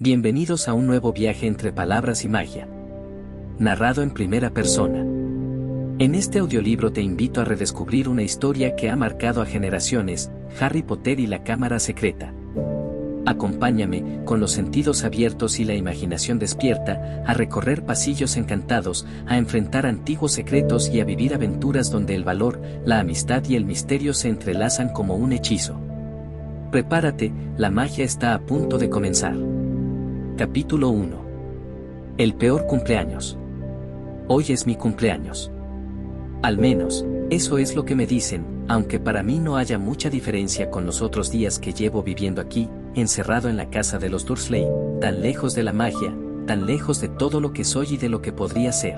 Bienvenidos a un nuevo viaje entre palabras y magia. Narrado en primera persona. En este audiolibro te invito a redescubrir una historia que ha marcado a generaciones, Harry Potter y la Cámara Secreta. Acompáñame, con los sentidos abiertos y la imaginación despierta, a recorrer pasillos encantados, a enfrentar antiguos secretos y a vivir aventuras donde el valor, la amistad y el misterio se entrelazan como un hechizo. Prepárate, la magia está a punto de comenzar. Capítulo 1. El peor cumpleaños. Hoy es mi cumpleaños. Al menos, eso es lo que me dicen, aunque para mí no haya mucha diferencia con los otros días que llevo viviendo aquí, encerrado en la casa de los Dursley, tan lejos de la magia, tan lejos de todo lo que soy y de lo que podría ser.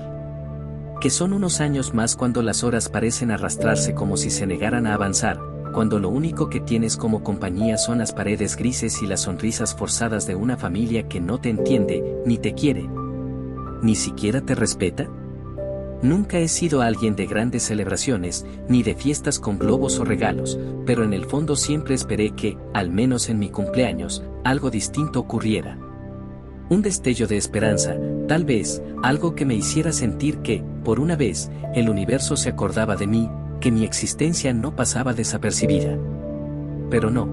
Que son unos años más cuando las horas parecen arrastrarse como si se negaran a avanzar, cuando lo único que tienes como compañía son las paredes grises y las sonrisas forzadas de una familia que no te entiende, ni te quiere, ni siquiera te respeta. Nunca he sido alguien de grandes celebraciones, ni de fiestas con globos o regalos, pero en el fondo siempre esperé que, al menos en mi cumpleaños, algo distinto ocurriera. Un destello de esperanza, tal vez, algo que me hiciera sentir que, por una vez, el universo se acordaba de mí, que mi existencia no pasaba desapercibida. Pero no.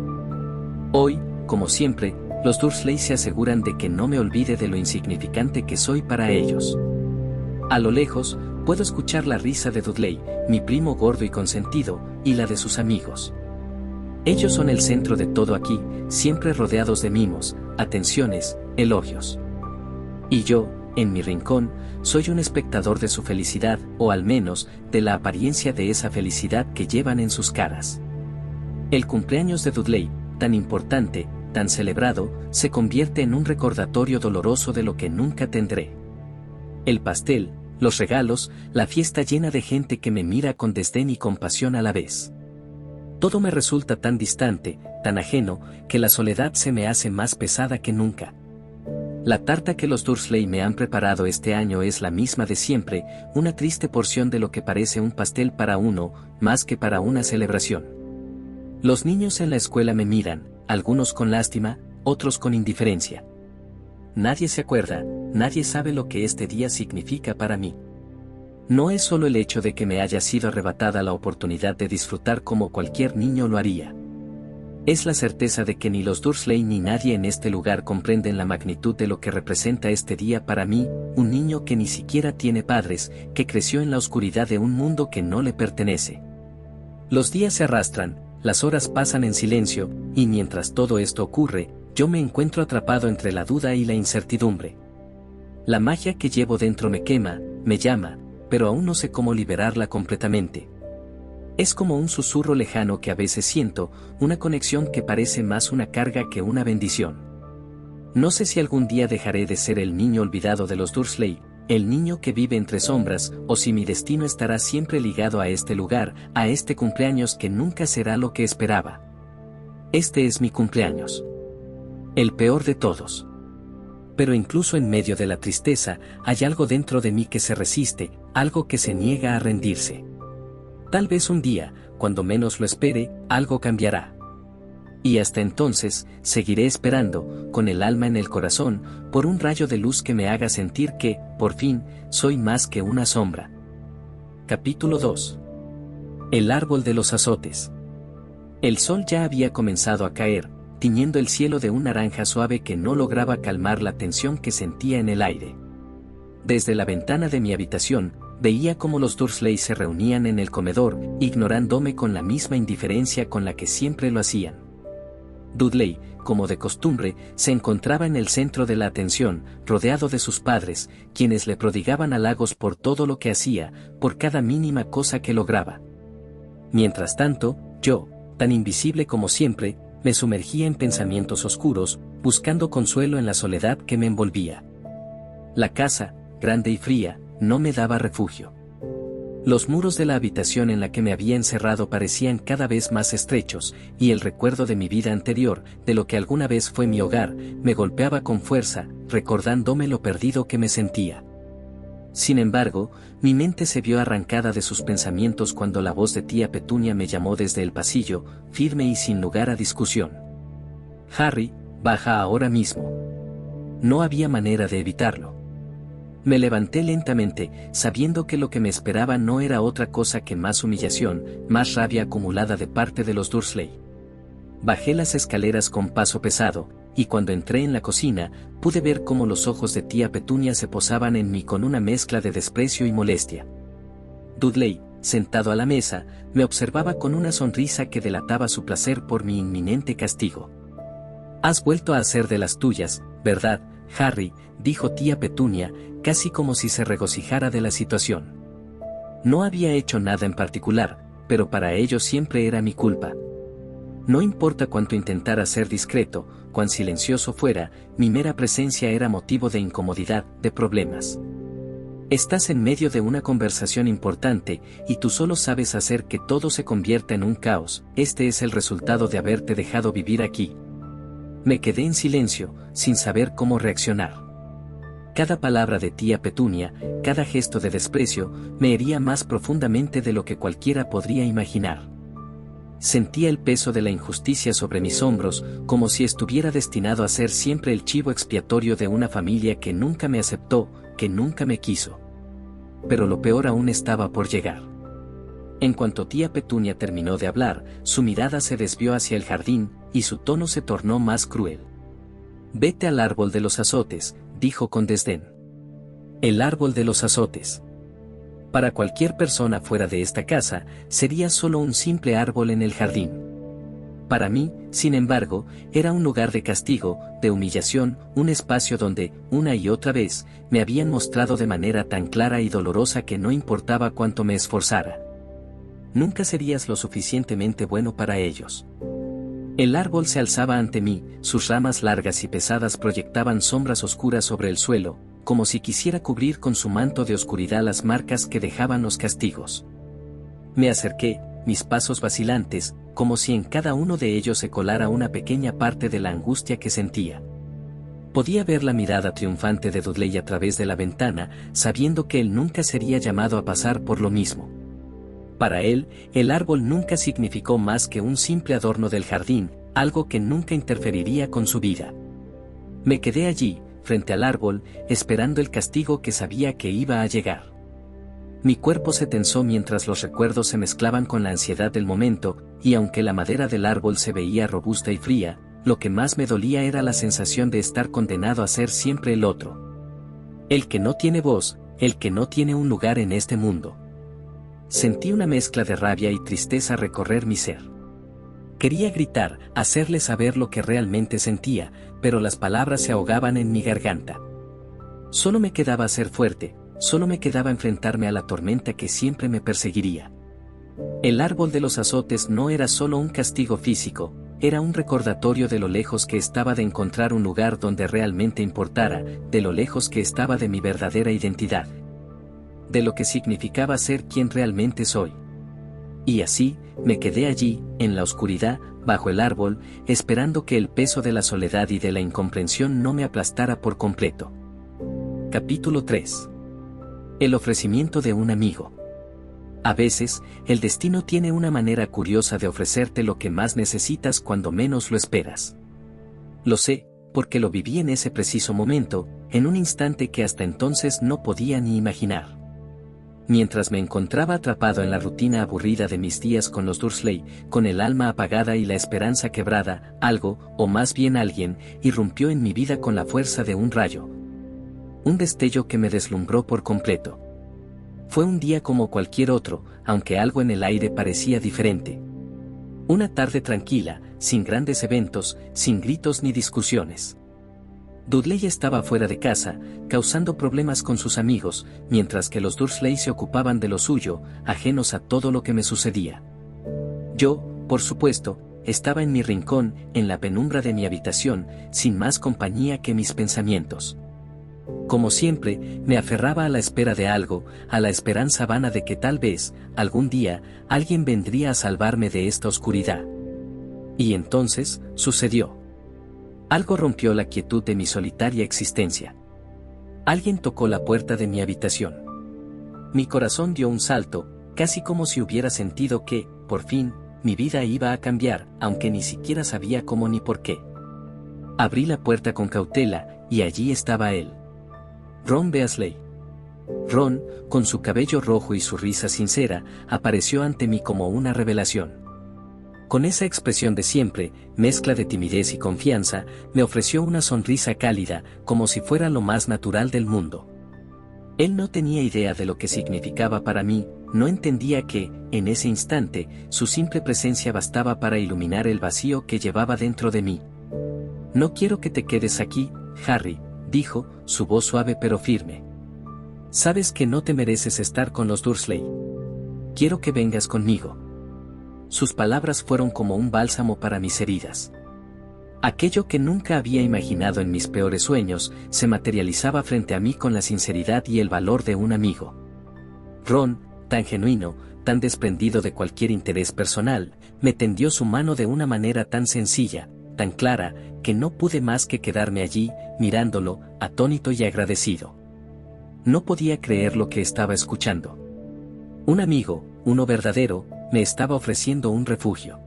Hoy, como siempre, los Dursley se aseguran de que no me olvide de lo insignificante que soy para ellos. A lo lejos, puedo escuchar la risa de Dudley, mi primo gordo y consentido, y la de sus amigos. Ellos son el centro de todo aquí, siempre rodeados de mimos, atenciones, elogios. Y yo, en mi rincón, soy un espectador de su felicidad, o al menos, de la apariencia de esa felicidad que llevan en sus caras. El cumpleaños de Dudley, tan importante, tan celebrado, se convierte en un recordatorio doloroso de lo que nunca tendré. El pastel, los regalos, la fiesta llena de gente que me mira con desdén y compasión a la vez. Todo me resulta tan distante, tan ajeno, que la soledad se me hace más pesada que nunca. La tarta que los Dursley me han preparado este año es la misma de siempre, una triste porción de lo que parece un pastel para uno, más que para una celebración. Los niños en la escuela me miran, algunos con lástima, otros con indiferencia. Nadie se acuerda, nadie sabe lo que este día significa para mí. No es solo el hecho de que me haya sido arrebatada la oportunidad de disfrutar como cualquier niño lo haría. Es la certeza de que ni los Dursley ni nadie en este lugar comprenden la magnitud de lo que representa este día para mí, un niño que ni siquiera tiene padres, que creció en la oscuridad de un mundo que no le pertenece. Los días se arrastran, las horas pasan en silencio, y mientras todo esto ocurre, yo me encuentro atrapado entre la duda y la incertidumbre. La magia que llevo dentro me quema, me llama, pero aún no sé cómo liberarla completamente. Es como un susurro lejano que a veces siento, una conexión que parece más una carga que una bendición. No sé si algún día dejaré de ser el niño olvidado de los Dursley, el niño que vive entre sombras, o si mi destino estará siempre ligado a este lugar, a este cumpleaños que nunca será lo que esperaba. Este es mi cumpleaños. El peor de todos. Pero incluso en medio de la tristeza, hay algo dentro de mí que se resiste, algo que se niega a rendirse. Tal vez un día, cuando menos lo espere, algo cambiará. Y hasta entonces, seguiré esperando, con el alma en el corazón, por un rayo de luz que me haga sentir que, por fin, soy más que una sombra. Capítulo 2. El árbol de los azotes. El sol ya había comenzado a caer, tiñendo el cielo de un naranja suave que no lograba calmar la tensión que sentía en el aire. Desde la ventana de mi habitación, veía cómo los Dursley se reunían en el comedor, ignorándome con la misma indiferencia con la que siempre lo hacían. Dudley, como de costumbre, se encontraba en el centro de la atención, rodeado de sus padres, quienes le prodigaban halagos por todo lo que hacía, por cada mínima cosa que lograba. Mientras tanto, yo, tan invisible como siempre, me sumergía en pensamientos oscuros, buscando consuelo en la soledad que me envolvía. La casa, grande y fría, no me daba refugio. Los muros de la habitación en la que me había encerrado parecían cada vez más estrechos, y el recuerdo de mi vida anterior, de lo que alguna vez fue mi hogar, me golpeaba con fuerza, recordándome lo perdido que me sentía. Sin embargo, mi mente se vio arrancada de sus pensamientos cuando la voz de tía Petunia me llamó desde el pasillo, firme y sin lugar a discusión. Harry, baja ahora mismo. No había manera de evitarlo. Me levanté lentamente, sabiendo que lo que me esperaba no era otra cosa que más humillación, más rabia acumulada de parte de los Dursley. Bajé las escaleras con paso pesado, y cuando entré en la cocina, pude ver cómo los ojos de tía Petunia se posaban en mí con una mezcla de desprecio y molestia. Dudley, sentado a la mesa, me observaba con una sonrisa que delataba su placer por mi inminente castigo. «Has vuelto a hacer de las tuyas, ¿verdad, Harry?», dijo tía Petunia, casi como si se regocijara de la situación. No había hecho nada en particular, pero para ello siempre era mi culpa. No importa cuánto intentara ser discreto, cuán silencioso fuera, mi mera presencia era motivo de incomodidad, de problemas. Estás en medio de una conversación importante, y tú solo sabes hacer que todo se convierta en un caos. Este es el resultado de haberte dejado vivir aquí. Me quedé en silencio, sin saber cómo reaccionar. Cada palabra de tía Petunia, cada gesto de desprecio, me hería más profundamente de lo que cualquiera podría imaginar. Sentía el peso de la injusticia sobre mis hombros, como si estuviera destinado a ser siempre el chivo expiatorio de una familia que nunca me aceptó, que nunca me quiso. Pero lo peor aún estaba por llegar. En cuanto tía Petunia terminó de hablar, su mirada se desvió hacia el jardín, y su tono se tornó más cruel. «Vete al árbol de los azotes», dijo con desdén. El árbol de los azotes. Para cualquier persona fuera de esta casa, sería solo un simple árbol en el jardín. Para mí, sin embargo, era un lugar de castigo, de humillación, un espacio donde, una y otra vez, me habían mostrado de manera tan clara y dolorosa que no importaba cuánto me esforzara. Nunca serías lo suficientemente bueno para ellos. El árbol se alzaba ante mí, sus ramas largas y pesadas proyectaban sombras oscuras sobre el suelo, como si quisiera cubrir con su manto de oscuridad las marcas que dejaban los castigos. Me acerqué, mis pasos vacilantes, como si en cada uno de ellos se colara una pequeña parte de la angustia que sentía. Podía ver la mirada triunfante de Dudley a través de la ventana, sabiendo que él nunca sería llamado a pasar por lo mismo. Para él, el árbol nunca significó más que un simple adorno del jardín, algo que nunca interferiría con su vida. Me quedé allí, frente al árbol, esperando el castigo que sabía que iba a llegar. Mi cuerpo se tensó mientras los recuerdos se mezclaban con la ansiedad del momento, y aunque la madera del árbol se veía robusta y fría, lo que más me dolía era la sensación de estar condenado a ser siempre el otro. El que no tiene voz, el que no tiene un lugar en este mundo. Sentí una mezcla de rabia y tristeza recorrer mi ser. Quería gritar, hacerle saber lo que realmente sentía, pero las palabras se ahogaban en mi garganta. Solo me quedaba ser fuerte, solo me quedaba enfrentarme a la tormenta que siempre me perseguiría. El árbol de los azotes no era solo un castigo físico, era un recordatorio de lo lejos que estaba de encontrar un lugar donde realmente importara, de lo lejos que estaba de mi verdadera identidad, de lo que significaba ser quien realmente soy. Y así, me quedé allí, en la oscuridad, bajo el árbol, esperando que el peso de la soledad y de la incomprensión no me aplastara por completo. Capítulo 3. El ofrecimiento de un amigo. A veces, el destino tiene una manera curiosa de ofrecerte lo que más necesitas cuando menos lo esperas. Lo sé, porque lo viví en ese preciso momento, en un instante que hasta entonces no podía ni imaginar. Mientras me encontraba atrapado en la rutina aburrida de mis días con los Dursley, con el alma apagada y la esperanza quebrada, algo, o más bien alguien, irrumpió en mi vida con la fuerza de un rayo. Un destello que me deslumbró por completo. Fue un día como cualquier otro, aunque algo en el aire parecía diferente. Una tarde tranquila, sin grandes eventos, sin gritos ni discusiones. Dudley estaba fuera de casa, causando problemas con sus amigos, mientras que los Dursley se ocupaban de lo suyo, ajenos a todo lo que me sucedía. Yo, por supuesto, estaba en mi rincón, en la penumbra de mi habitación, sin más compañía que mis pensamientos. Como siempre, me aferraba a la espera de algo, a la esperanza vana de que tal vez, algún día, alguien vendría a salvarme de esta oscuridad. Y entonces, sucedió. Algo rompió la quietud de mi solitaria existencia. Alguien tocó la puerta de mi habitación. Mi corazón dio un salto, casi como si hubiera sentido que, por fin, mi vida iba a cambiar, aunque ni siquiera sabía cómo ni por qué. Abrí la puerta con cautela, y allí estaba él. Ron Weasley. Ron, con su cabello rojo y su risa sincera, apareció ante mí como una revelación. Con esa expresión de siempre, mezcla de timidez y confianza, me ofreció una sonrisa cálida, como si fuera lo más natural del mundo. Él no tenía idea de lo que significaba para mí, no entendía que, en ese instante, su simple presencia bastaba para iluminar el vacío que llevaba dentro de mí. «No quiero que te quedes aquí, Harry», dijo, su voz suave pero firme. «Sabes que no te mereces estar con los Dursley. Quiero que vengas conmigo». Sus palabras fueron como un bálsamo para mis heridas. Aquello que nunca había imaginado en mis peores sueños, se materializaba frente a mí con la sinceridad y el valor de un amigo. Ron, tan genuino, tan desprendido de cualquier interés personal, me tendió su mano de una manera tan sencilla, tan clara, que no pude más que quedarme allí, mirándolo, atónito y agradecido. No podía creer lo que estaba escuchando. Un amigo, uno verdadero, me estaba ofreciendo un refugio.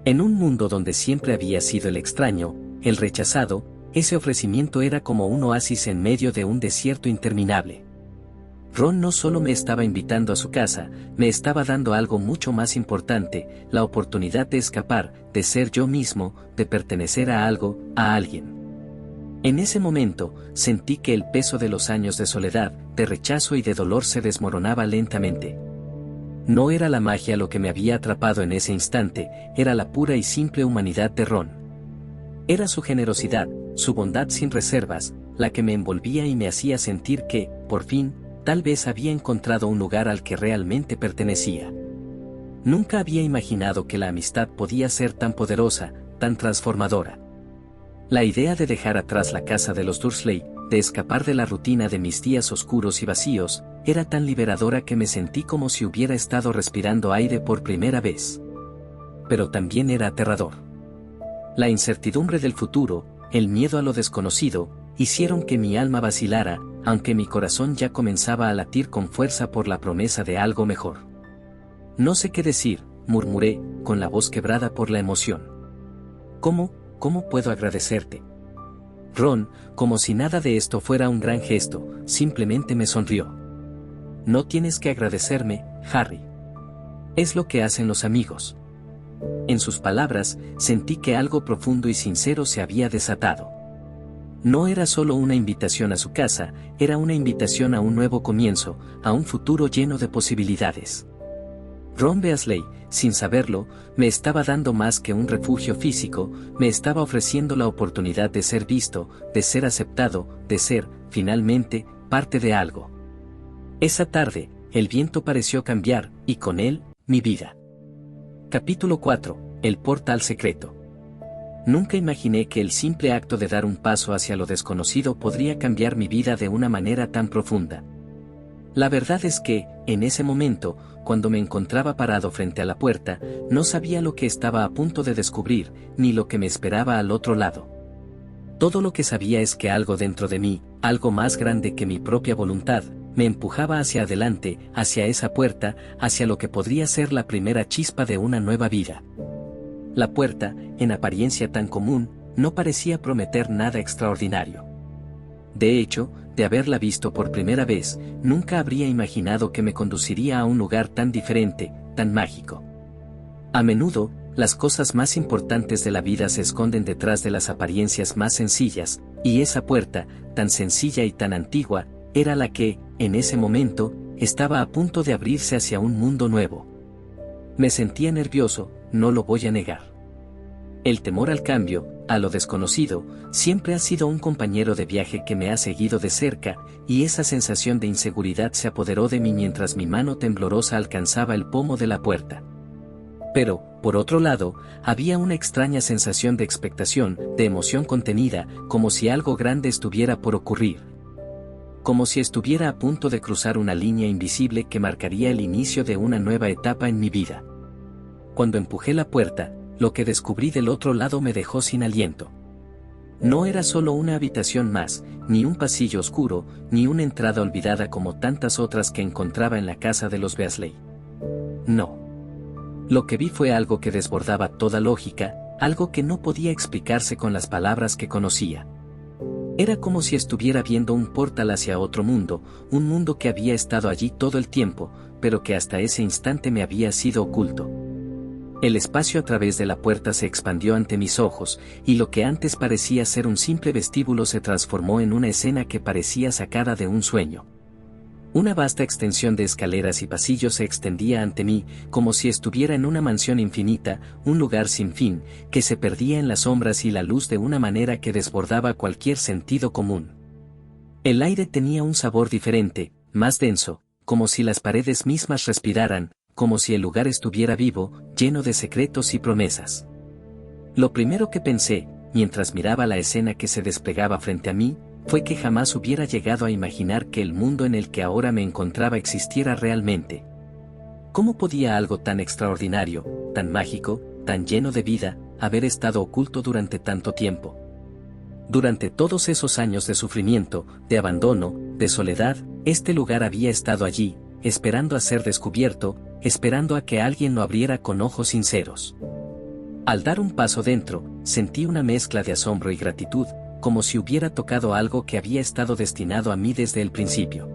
En un mundo donde siempre había sido el extraño, el rechazado, ese ofrecimiento era como un oasis en medio de un desierto interminable. Ron no solo me estaba invitando a su casa, me estaba dando algo mucho más importante, la oportunidad de escapar, de ser yo mismo, de pertenecer a algo, a alguien. En ese momento, sentí que el peso de los años de soledad, de rechazo y de dolor se desmoronaba lentamente. No era la magia lo que me había atrapado en ese instante, era la pura y simple humanidad de Ron. Era su generosidad, su bondad sin reservas, la que me envolvía y me hacía sentir que, por fin, tal vez había encontrado un lugar al que realmente pertenecía. Nunca había imaginado que la amistad podía ser tan poderosa, tan transformadora. La idea de dejar atrás la casa de los Dursley, de escapar de la rutina de mis días oscuros y vacíos, era tan liberadora que me sentí como si hubiera estado respirando aire por primera vez. Pero también era aterrador. La incertidumbre del futuro, el miedo a lo desconocido, hicieron que mi alma vacilara, aunque mi corazón ya comenzaba a latir con fuerza por la promesa de algo mejor. «No sé qué decir», murmuré, con la voz quebrada por la emoción. ¿Cómo puedo agradecerte?» Ron, como si nada de esto fuera un gran gesto, simplemente me sonrió. «No tienes que agradecerme, Harry. Es lo que hacen los amigos». En sus palabras, sentí que algo profundo y sincero se había desatado. No era solo una invitación a su casa, era una invitación a un nuevo comienzo, a un futuro lleno de posibilidades. Ron Weasley, sin saberlo, me estaba dando más que un refugio físico, me estaba ofreciendo la oportunidad de ser visto, de ser aceptado, de ser, finalmente, parte de algo. Esa tarde, el viento pareció cambiar, y con él, mi vida. Capítulo 4. El portal secreto. Nunca imaginé que el simple acto de dar un paso hacia lo desconocido podría cambiar mi vida de una manera tan profunda. La verdad es que, en ese momento, cuando me encontraba parado frente a la puerta, no sabía lo que estaba a punto de descubrir, ni lo que me esperaba al otro lado. Todo lo que sabía es que algo dentro de mí, algo más grande que mi propia voluntad, me empujaba hacia adelante, hacia esa puerta, hacia lo que podría ser la primera chispa de una nueva vida. La puerta, en apariencia tan común, no parecía prometer nada extraordinario. De hecho, de haberla visto por primera vez, nunca habría imaginado que me conduciría a un lugar tan diferente, tan mágico. A menudo, las cosas más importantes de la vida se esconden detrás de las apariencias más sencillas, y esa puerta, tan sencilla y tan antigua, era la que, en ese momento, estaba a punto de abrirse hacia un mundo nuevo. Me sentía nervioso, no lo voy a negar. El temor al cambio, a lo desconocido, siempre ha sido un compañero de viaje que me ha seguido de cerca, y esa sensación de inseguridad se apoderó de mí mientras mi mano temblorosa alcanzaba el pomo de la puerta. Pero, por otro lado, había una extraña sensación de expectación, de emoción contenida, como si algo grande estuviera por ocurrir. Como si estuviera a punto de cruzar una línea invisible que marcaría el inicio de una nueva etapa en mi vida. Cuando empujé la puerta, lo que descubrí del otro lado me dejó sin aliento. No era solo una habitación más, ni un pasillo oscuro, ni una entrada olvidada como tantas otras que encontraba en la casa de los Weasley. No. Lo que vi fue algo que desbordaba toda lógica, algo que no podía explicarse con las palabras que conocía. Era como si estuviera viendo un portal hacia otro mundo, un mundo que había estado allí todo el tiempo, pero que hasta ese instante me había sido oculto. El espacio a través de la puerta se expandió ante mis ojos, y lo que antes parecía ser un simple vestíbulo se transformó en una escena que parecía sacada de un sueño. Una vasta extensión de escaleras y pasillos se extendía ante mí, como si estuviera en una mansión infinita, un lugar sin fin, que se perdía en las sombras y la luz de una manera que desbordaba cualquier sentido común. El aire tenía un sabor diferente, más denso, como si las paredes mismas respiraran, como si el lugar estuviera vivo, lleno de secretos y promesas. Lo primero que pensé, mientras miraba la escena que se desplegaba frente a mí, fue que jamás hubiera llegado a imaginar que el mundo en el que ahora me encontraba existiera realmente. ¿Cómo podía algo tan extraordinario, tan mágico, tan lleno de vida, haber estado oculto durante tanto tiempo? Durante todos esos años de sufrimiento, de abandono, de soledad, este lugar había estado allí, esperando a ser descubierto, esperando a que alguien lo abriera con ojos sinceros. Al dar un paso dentro, sentí una mezcla de asombro y gratitud, como si hubiera tocado algo que había estado destinado a mí desde el principio.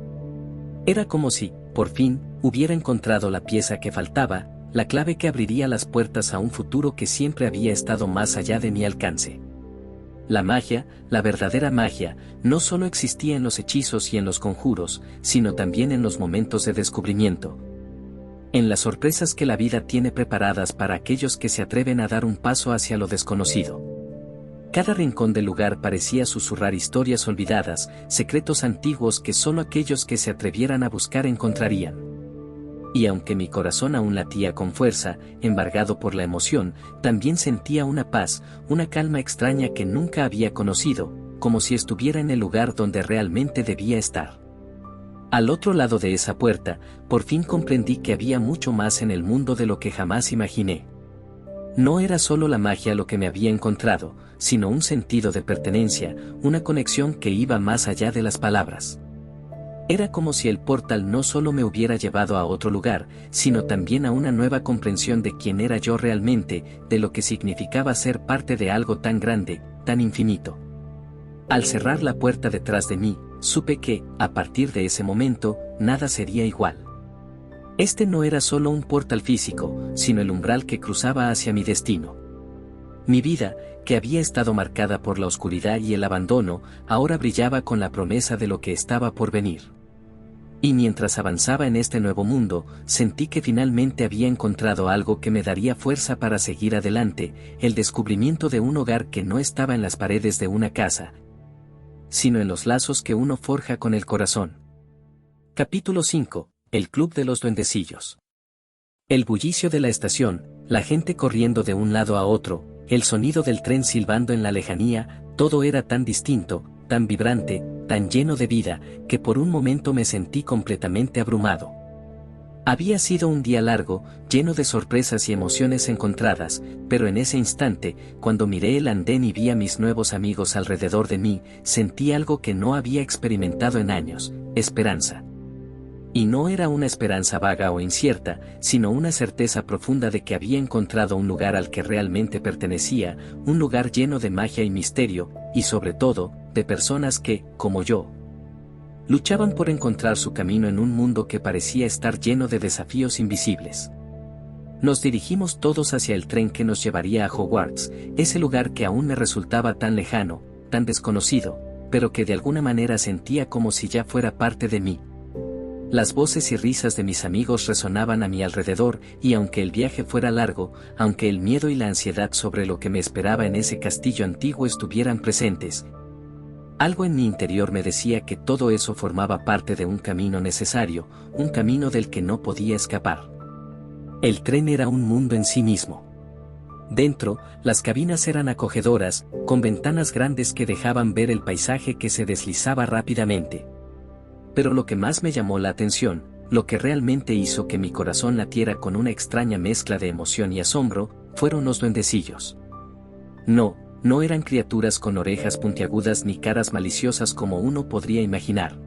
Era como si, por fin, hubiera encontrado la pieza que faltaba, la clave que abriría las puertas a un futuro que siempre había estado más allá de mi alcance. La magia, la verdadera magia, no solo existía en los hechizos y en los conjuros, sino también en los momentos de descubrimiento. En las sorpresas que la vida tiene preparadas para aquellos que se atreven a dar un paso hacia lo desconocido. Cada rincón del lugar parecía susurrar historias olvidadas, secretos antiguos que solo aquellos que se atrevieran a buscar encontrarían. Y aunque mi corazón aún latía con fuerza, embargado por la emoción, también sentía una paz, una calma extraña que nunca había conocido, como si estuviera en el lugar donde realmente debía estar. Al otro lado de esa puerta, por fin comprendí que había mucho más en el mundo de lo que jamás imaginé. No era solo la magia lo que me había encontrado, sino un sentido de pertenencia, una conexión que iba más allá de las palabras. Era como si el portal no solo me hubiera llevado a otro lugar, sino también a una nueva comprensión de quién era yo realmente, de lo que significaba ser parte de algo tan grande, tan infinito. Al cerrar la puerta detrás de mí, supe que, a partir de ese momento, nada sería igual. Este no era solo un portal físico, sino el umbral que cruzaba hacia mi destino. Mi vida, que había estado marcada por la oscuridad y el abandono, ahora brillaba con la promesa de lo que estaba por venir. Y mientras avanzaba en este nuevo mundo, sentí que finalmente había encontrado algo que me daría fuerza para seguir adelante, el descubrimiento de un hogar que no estaba en las paredes de una casa, sino en los lazos que uno forja con el corazón. Capítulo 5. El Club de los Duendecillos. El bullicio de la estación, la gente corriendo de un lado a otro, el sonido del tren silbando en la lejanía, todo era tan distinto, tan vibrante, tan lleno de vida, que por un momento me sentí completamente abrumado. Había sido un día largo, lleno de sorpresas y emociones encontradas, pero en ese instante, cuando miré el andén y vi a mis nuevos amigos alrededor de mí, sentí algo que no había experimentado en años: esperanza. Y no era una esperanza vaga o incierta, sino una certeza profunda de que había encontrado un lugar al que realmente pertenecía, un lugar lleno de magia y misterio, y sobre todo, de personas que, como yo, luchaban por encontrar su camino en un mundo que parecía estar lleno de desafíos invisibles. Nos dirigimos todos hacia el tren que nos llevaría a Hogwarts, ese lugar que aún me resultaba tan lejano, tan desconocido, pero que de alguna manera sentía como si ya fuera parte de mí. Las voces y risas de mis amigos resonaban a mi alrededor, y aunque el viaje fuera largo, aunque el miedo y la ansiedad sobre lo que me esperaba en ese castillo antiguo estuvieran presentes, algo en mi interior me decía que todo eso formaba parte de un camino necesario, un camino del que no podía escapar. El tren era un mundo en sí mismo. Dentro, las cabinas eran acogedoras, con ventanas grandes que dejaban ver el paisaje que se deslizaba rápidamente. Pero lo que más me llamó la atención, lo que realmente hizo que mi corazón latiera con una extraña mezcla de emoción y asombro, fueron los duendecillos. No eran criaturas con orejas puntiagudas ni caras maliciosas como uno podría imaginar,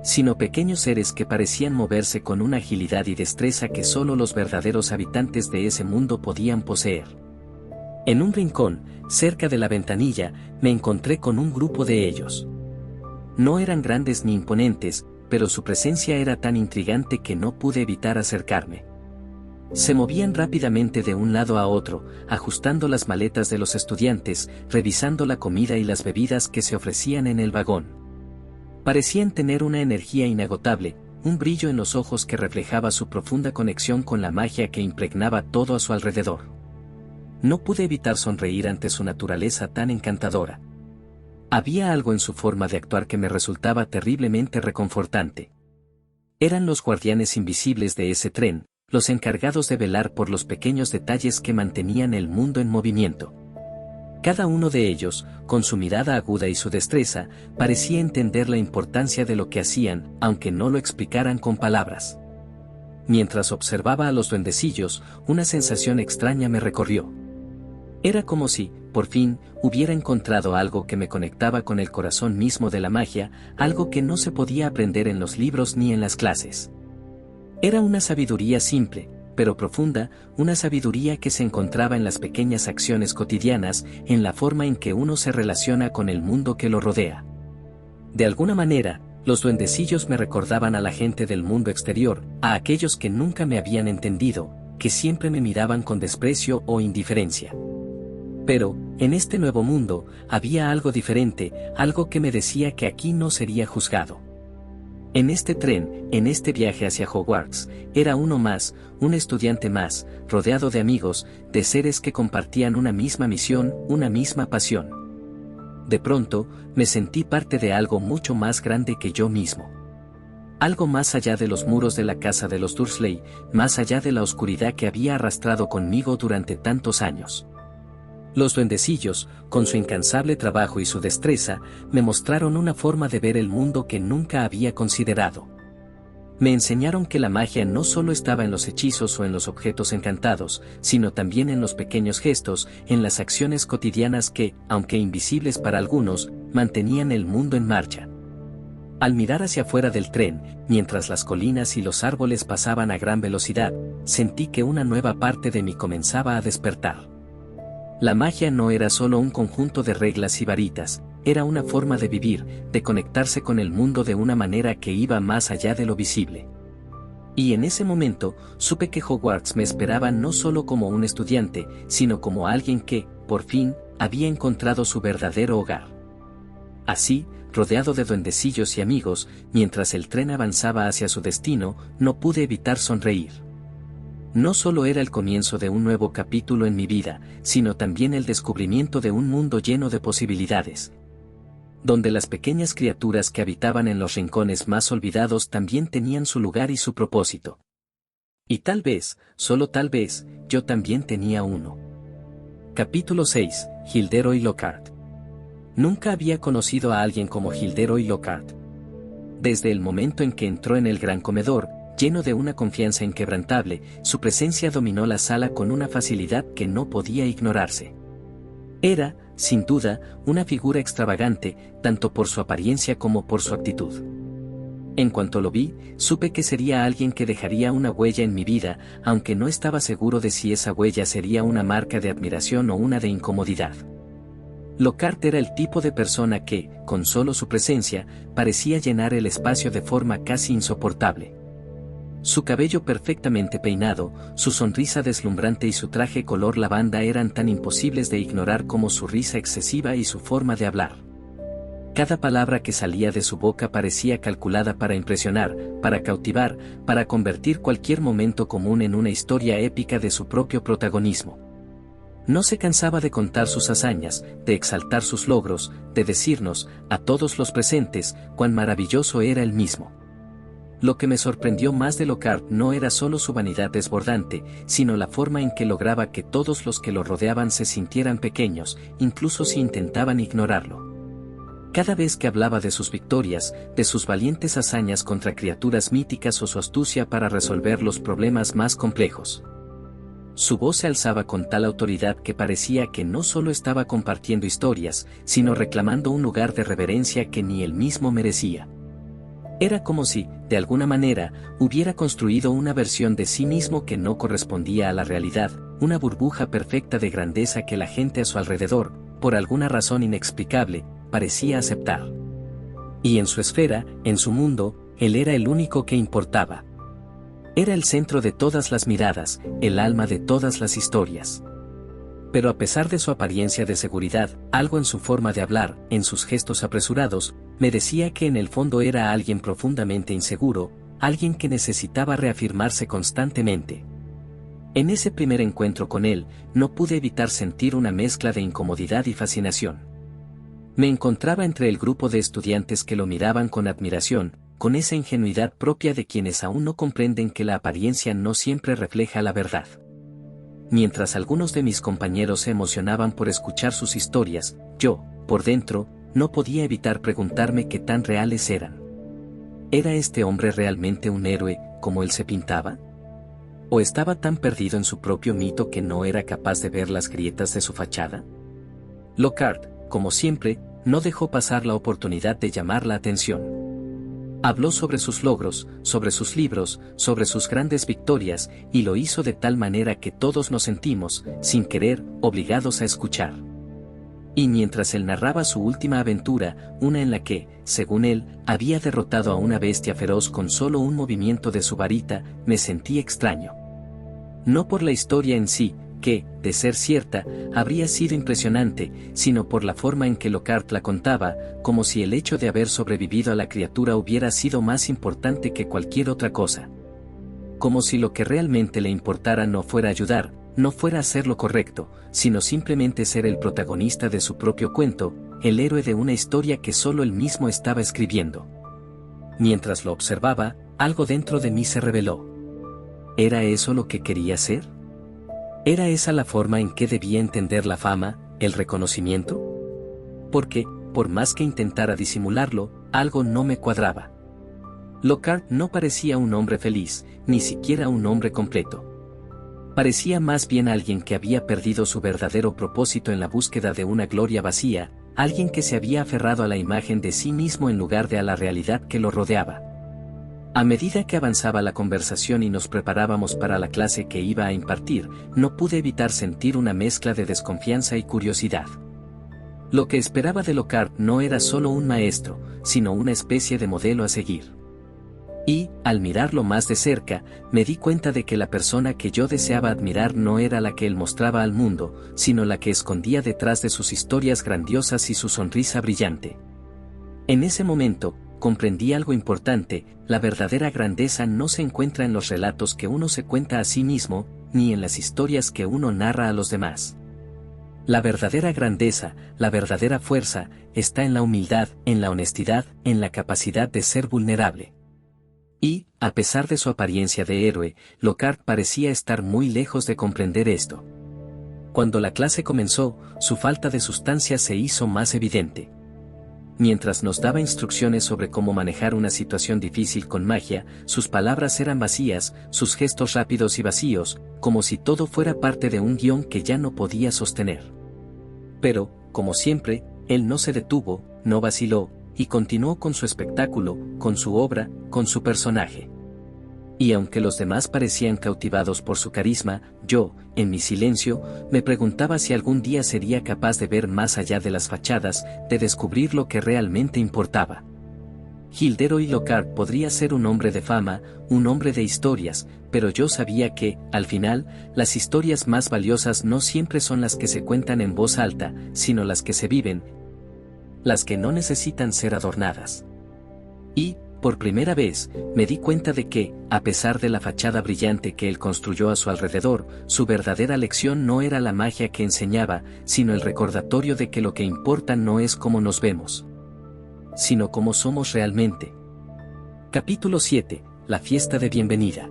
sino pequeños seres que parecían moverse con una agilidad y destreza que solo los verdaderos habitantes de ese mundo podían poseer. En un rincón, cerca de la ventanilla, me encontré con un grupo de ellos. No eran grandes ni imponentes, pero su presencia era tan intrigante que no pude evitar acercarme. Se movían rápidamente de un lado a otro, ajustando las maletas de los estudiantes, revisando la comida y las bebidas que se ofrecían en el vagón. Parecían tener una energía inagotable, un brillo en los ojos que reflejaba su profunda conexión con la magia que impregnaba todo a su alrededor. No pude evitar sonreír ante su naturaleza tan encantadora. Había algo en su forma de actuar que me resultaba terriblemente reconfortante. Eran los guardianes invisibles de ese tren, los encargados de velar por los pequeños detalles que mantenían el mundo en movimiento. Cada uno de ellos, con su mirada aguda y su destreza, parecía entender la importancia de lo que hacían, aunque no lo explicaran con palabras. Mientras observaba a los duendecillos, una sensación extraña me recorrió. Era como si, por fin, hubiera encontrado algo que me conectaba con el corazón mismo de la magia, algo que no se podía aprender en los libros ni en las clases. Era una sabiduría simple, pero profunda, una sabiduría que se encontraba en las pequeñas acciones cotidianas, en la forma en que uno se relaciona con el mundo que lo rodea. De alguna manera, los duendecillos me recordaban a la gente del mundo exterior, a aquellos que nunca me habían entendido, que siempre me miraban con desprecio o indiferencia. Pero, en este nuevo mundo, había algo diferente, algo que me decía que aquí no sería juzgado. En este tren, en este viaje hacia Hogwarts, era uno más, un estudiante más, rodeado de amigos, de seres que compartían una misma misión, una misma pasión. De pronto, me sentí parte de algo mucho más grande que yo mismo. Algo más allá de los muros de la casa de los Dursley, más allá de la oscuridad que había arrastrado conmigo durante tantos años. Los duendecillos, con su incansable trabajo y su destreza, me mostraron una forma de ver el mundo que nunca había considerado. Me enseñaron que la magia no solo estaba en los hechizos o en los objetos encantados, sino también en los pequeños gestos, en las acciones cotidianas que, aunque invisibles para algunos, mantenían el mundo en marcha. Al mirar hacia afuera del tren, mientras las colinas y los árboles pasaban a gran velocidad, sentí que una nueva parte de mí comenzaba a despertar. La magia no era solo un conjunto de reglas y varitas, era una forma de vivir, de conectarse con el mundo de una manera que iba más allá de lo visible. Y en ese momento, supe que Hogwarts me esperaba no solo como un estudiante, sino como alguien que, por fin, había encontrado su verdadero hogar. Así, rodeado de duendecillos y amigos, mientras el tren avanzaba hacia su destino, no pude evitar sonreír. No solo era el comienzo de un nuevo capítulo en mi vida, sino también el descubrimiento de un mundo lleno de posibilidades, donde las pequeñas criaturas que habitaban en los rincones más olvidados también tenían su lugar y su propósito. Y tal vez, solo tal vez, yo también tenía uno. Capítulo 6. Gilderoy Lockhart. Nunca había conocido a alguien como Gilderoy Lockhart. Desde el momento en que entró en el gran comedor, lleno de una confianza inquebrantable, su presencia dominó la sala con una facilidad que no podía ignorarse. Era, sin duda, una figura extravagante, tanto por su apariencia como por su actitud. En cuanto lo vi, supe que sería alguien que dejaría una huella en mi vida, aunque no estaba seguro de si esa huella sería una marca de admiración o una de incomodidad. Lockhart era el tipo de persona que, con solo su presencia, parecía llenar el espacio de forma casi insoportable. Su cabello perfectamente peinado, su sonrisa deslumbrante y su traje color lavanda eran tan imposibles de ignorar como su risa excesiva y su forma de hablar. Cada palabra que salía de su boca parecía calculada para impresionar, para cautivar, para convertir cualquier momento común en una historia épica de su propio protagonismo. No se cansaba de contar sus hazañas, de exaltar sus logros, de decirnos, a todos los presentes, cuán maravilloso era él mismo. Lo que me sorprendió más de Lockhart no era solo su vanidad desbordante, sino la forma en que lograba que todos los que lo rodeaban se sintieran pequeños, incluso si intentaban ignorarlo. Cada vez que hablaba de sus victorias, de sus valientes hazañas contra criaturas míticas o su astucia para resolver los problemas más complejos, su voz se alzaba con tal autoridad que parecía que no solo estaba compartiendo historias, sino reclamando un lugar de reverencia que ni él mismo merecía. Era como si, de alguna manera, hubiera construido una versión de sí mismo que no correspondía a la realidad, una burbuja perfecta de grandeza que la gente a su alrededor, por alguna razón inexplicable, parecía aceptar. Y en su esfera, en su mundo, él era el único que importaba. Era el centro de todas las miradas, el alma de todas las historias. Pero a pesar de su apariencia de seguridad, algo en su forma de hablar, en sus gestos apresurados, me decía que en el fondo era alguien profundamente inseguro, alguien que necesitaba reafirmarse constantemente. En ese primer encuentro con él, no pude evitar sentir una mezcla de incomodidad y fascinación. Me encontraba entre el grupo de estudiantes que lo miraban con admiración, con esa ingenuidad propia de quienes aún no comprenden que la apariencia no siempre refleja la verdad. Mientras algunos de mis compañeros se emocionaban por escuchar sus historias, yo, por dentro, no podía evitar preguntarme qué tan reales eran. ¿Era este hombre realmente un héroe, como él se pintaba? ¿O estaba tan perdido en su propio mito que no era capaz de ver las grietas de su fachada? Lockhart, como siempre, no dejó pasar la oportunidad de llamar la atención. Habló sobre sus logros, sobre sus libros, sobre sus grandes victorias, y lo hizo de tal manera que todos nos sentimos, sin querer, obligados a escuchar. Y mientras él narraba su última aventura, una en la que, según él, había derrotado a una bestia feroz con solo un movimiento de su varita, me sentí extraño. No por la historia en sí, que, de ser cierta, habría sido impresionante, sino por la forma en que Lockhart la contaba, como si el hecho de haber sobrevivido a la criatura hubiera sido más importante que cualquier otra cosa. Como si lo que realmente le importara no fuera ayudar, no fuera hacer lo correcto, sino simplemente ser el protagonista de su propio cuento, el héroe de una historia que solo él mismo estaba escribiendo. Mientras lo observaba, algo dentro de mí se reveló. ¿Era eso lo que quería ser? ¿Era esa la forma en que debía entender la fama, el reconocimiento? Porque, por más que intentara disimularlo, algo no me cuadraba. Lockhart no parecía un hombre feliz, ni siquiera un hombre completo. Parecía más bien alguien que había perdido su verdadero propósito en la búsqueda de una gloria vacía, alguien que se había aferrado a la imagen de sí mismo en lugar de a la realidad que lo rodeaba. A medida que avanzaba la conversación y nos preparábamos para la clase que iba a impartir, no pude evitar sentir una mezcla de desconfianza y curiosidad. Lo que esperaba de Lockhart no era solo un maestro, sino una especie de modelo a seguir. Y, al mirarlo más de cerca, me di cuenta de que la persona que yo deseaba admirar no era la que él mostraba al mundo, sino la que escondía detrás de sus historias grandiosas y su sonrisa brillante. En ese momento, comprendí algo importante: la verdadera grandeza no se encuentra en los relatos que uno se cuenta a sí mismo, ni en las historias que uno narra a los demás. La verdadera grandeza, la verdadera fuerza, está en la humildad, en la honestidad, en la capacidad de ser vulnerable. Y, a pesar de su apariencia de héroe, Lockhart parecía estar muy lejos de comprender esto. Cuando la clase comenzó, su falta de sustancia se hizo más evidente. Mientras nos daba instrucciones sobre cómo manejar una situación difícil con magia, sus palabras eran vacías, sus gestos rápidos y vacíos, como si todo fuera parte de un guión que ya no podía sostener. Pero, como siempre, él no se detuvo, no vaciló, y continuó con su espectáculo, con su obra, con su personaje. Y aunque los demás parecían cautivados por su carisma, yo, en mi silencio, me preguntaba si algún día sería capaz de ver más allá de las fachadas, de descubrir lo que realmente importaba. Gilderoy Lockhart podría ser un hombre de fama, un hombre de historias, pero yo sabía que, al final, las historias más valiosas no siempre son las que se cuentan en voz alta, sino las que se viven, las que no necesitan ser adornadas. Y, por primera vez, me di cuenta de que, a pesar de la fachada brillante que él construyó a su alrededor, su verdadera lección no era la magia que enseñaba, sino el recordatorio de que lo que importa no es cómo nos vemos, sino cómo somos realmente. Capítulo 7. La fiesta de bienvenida.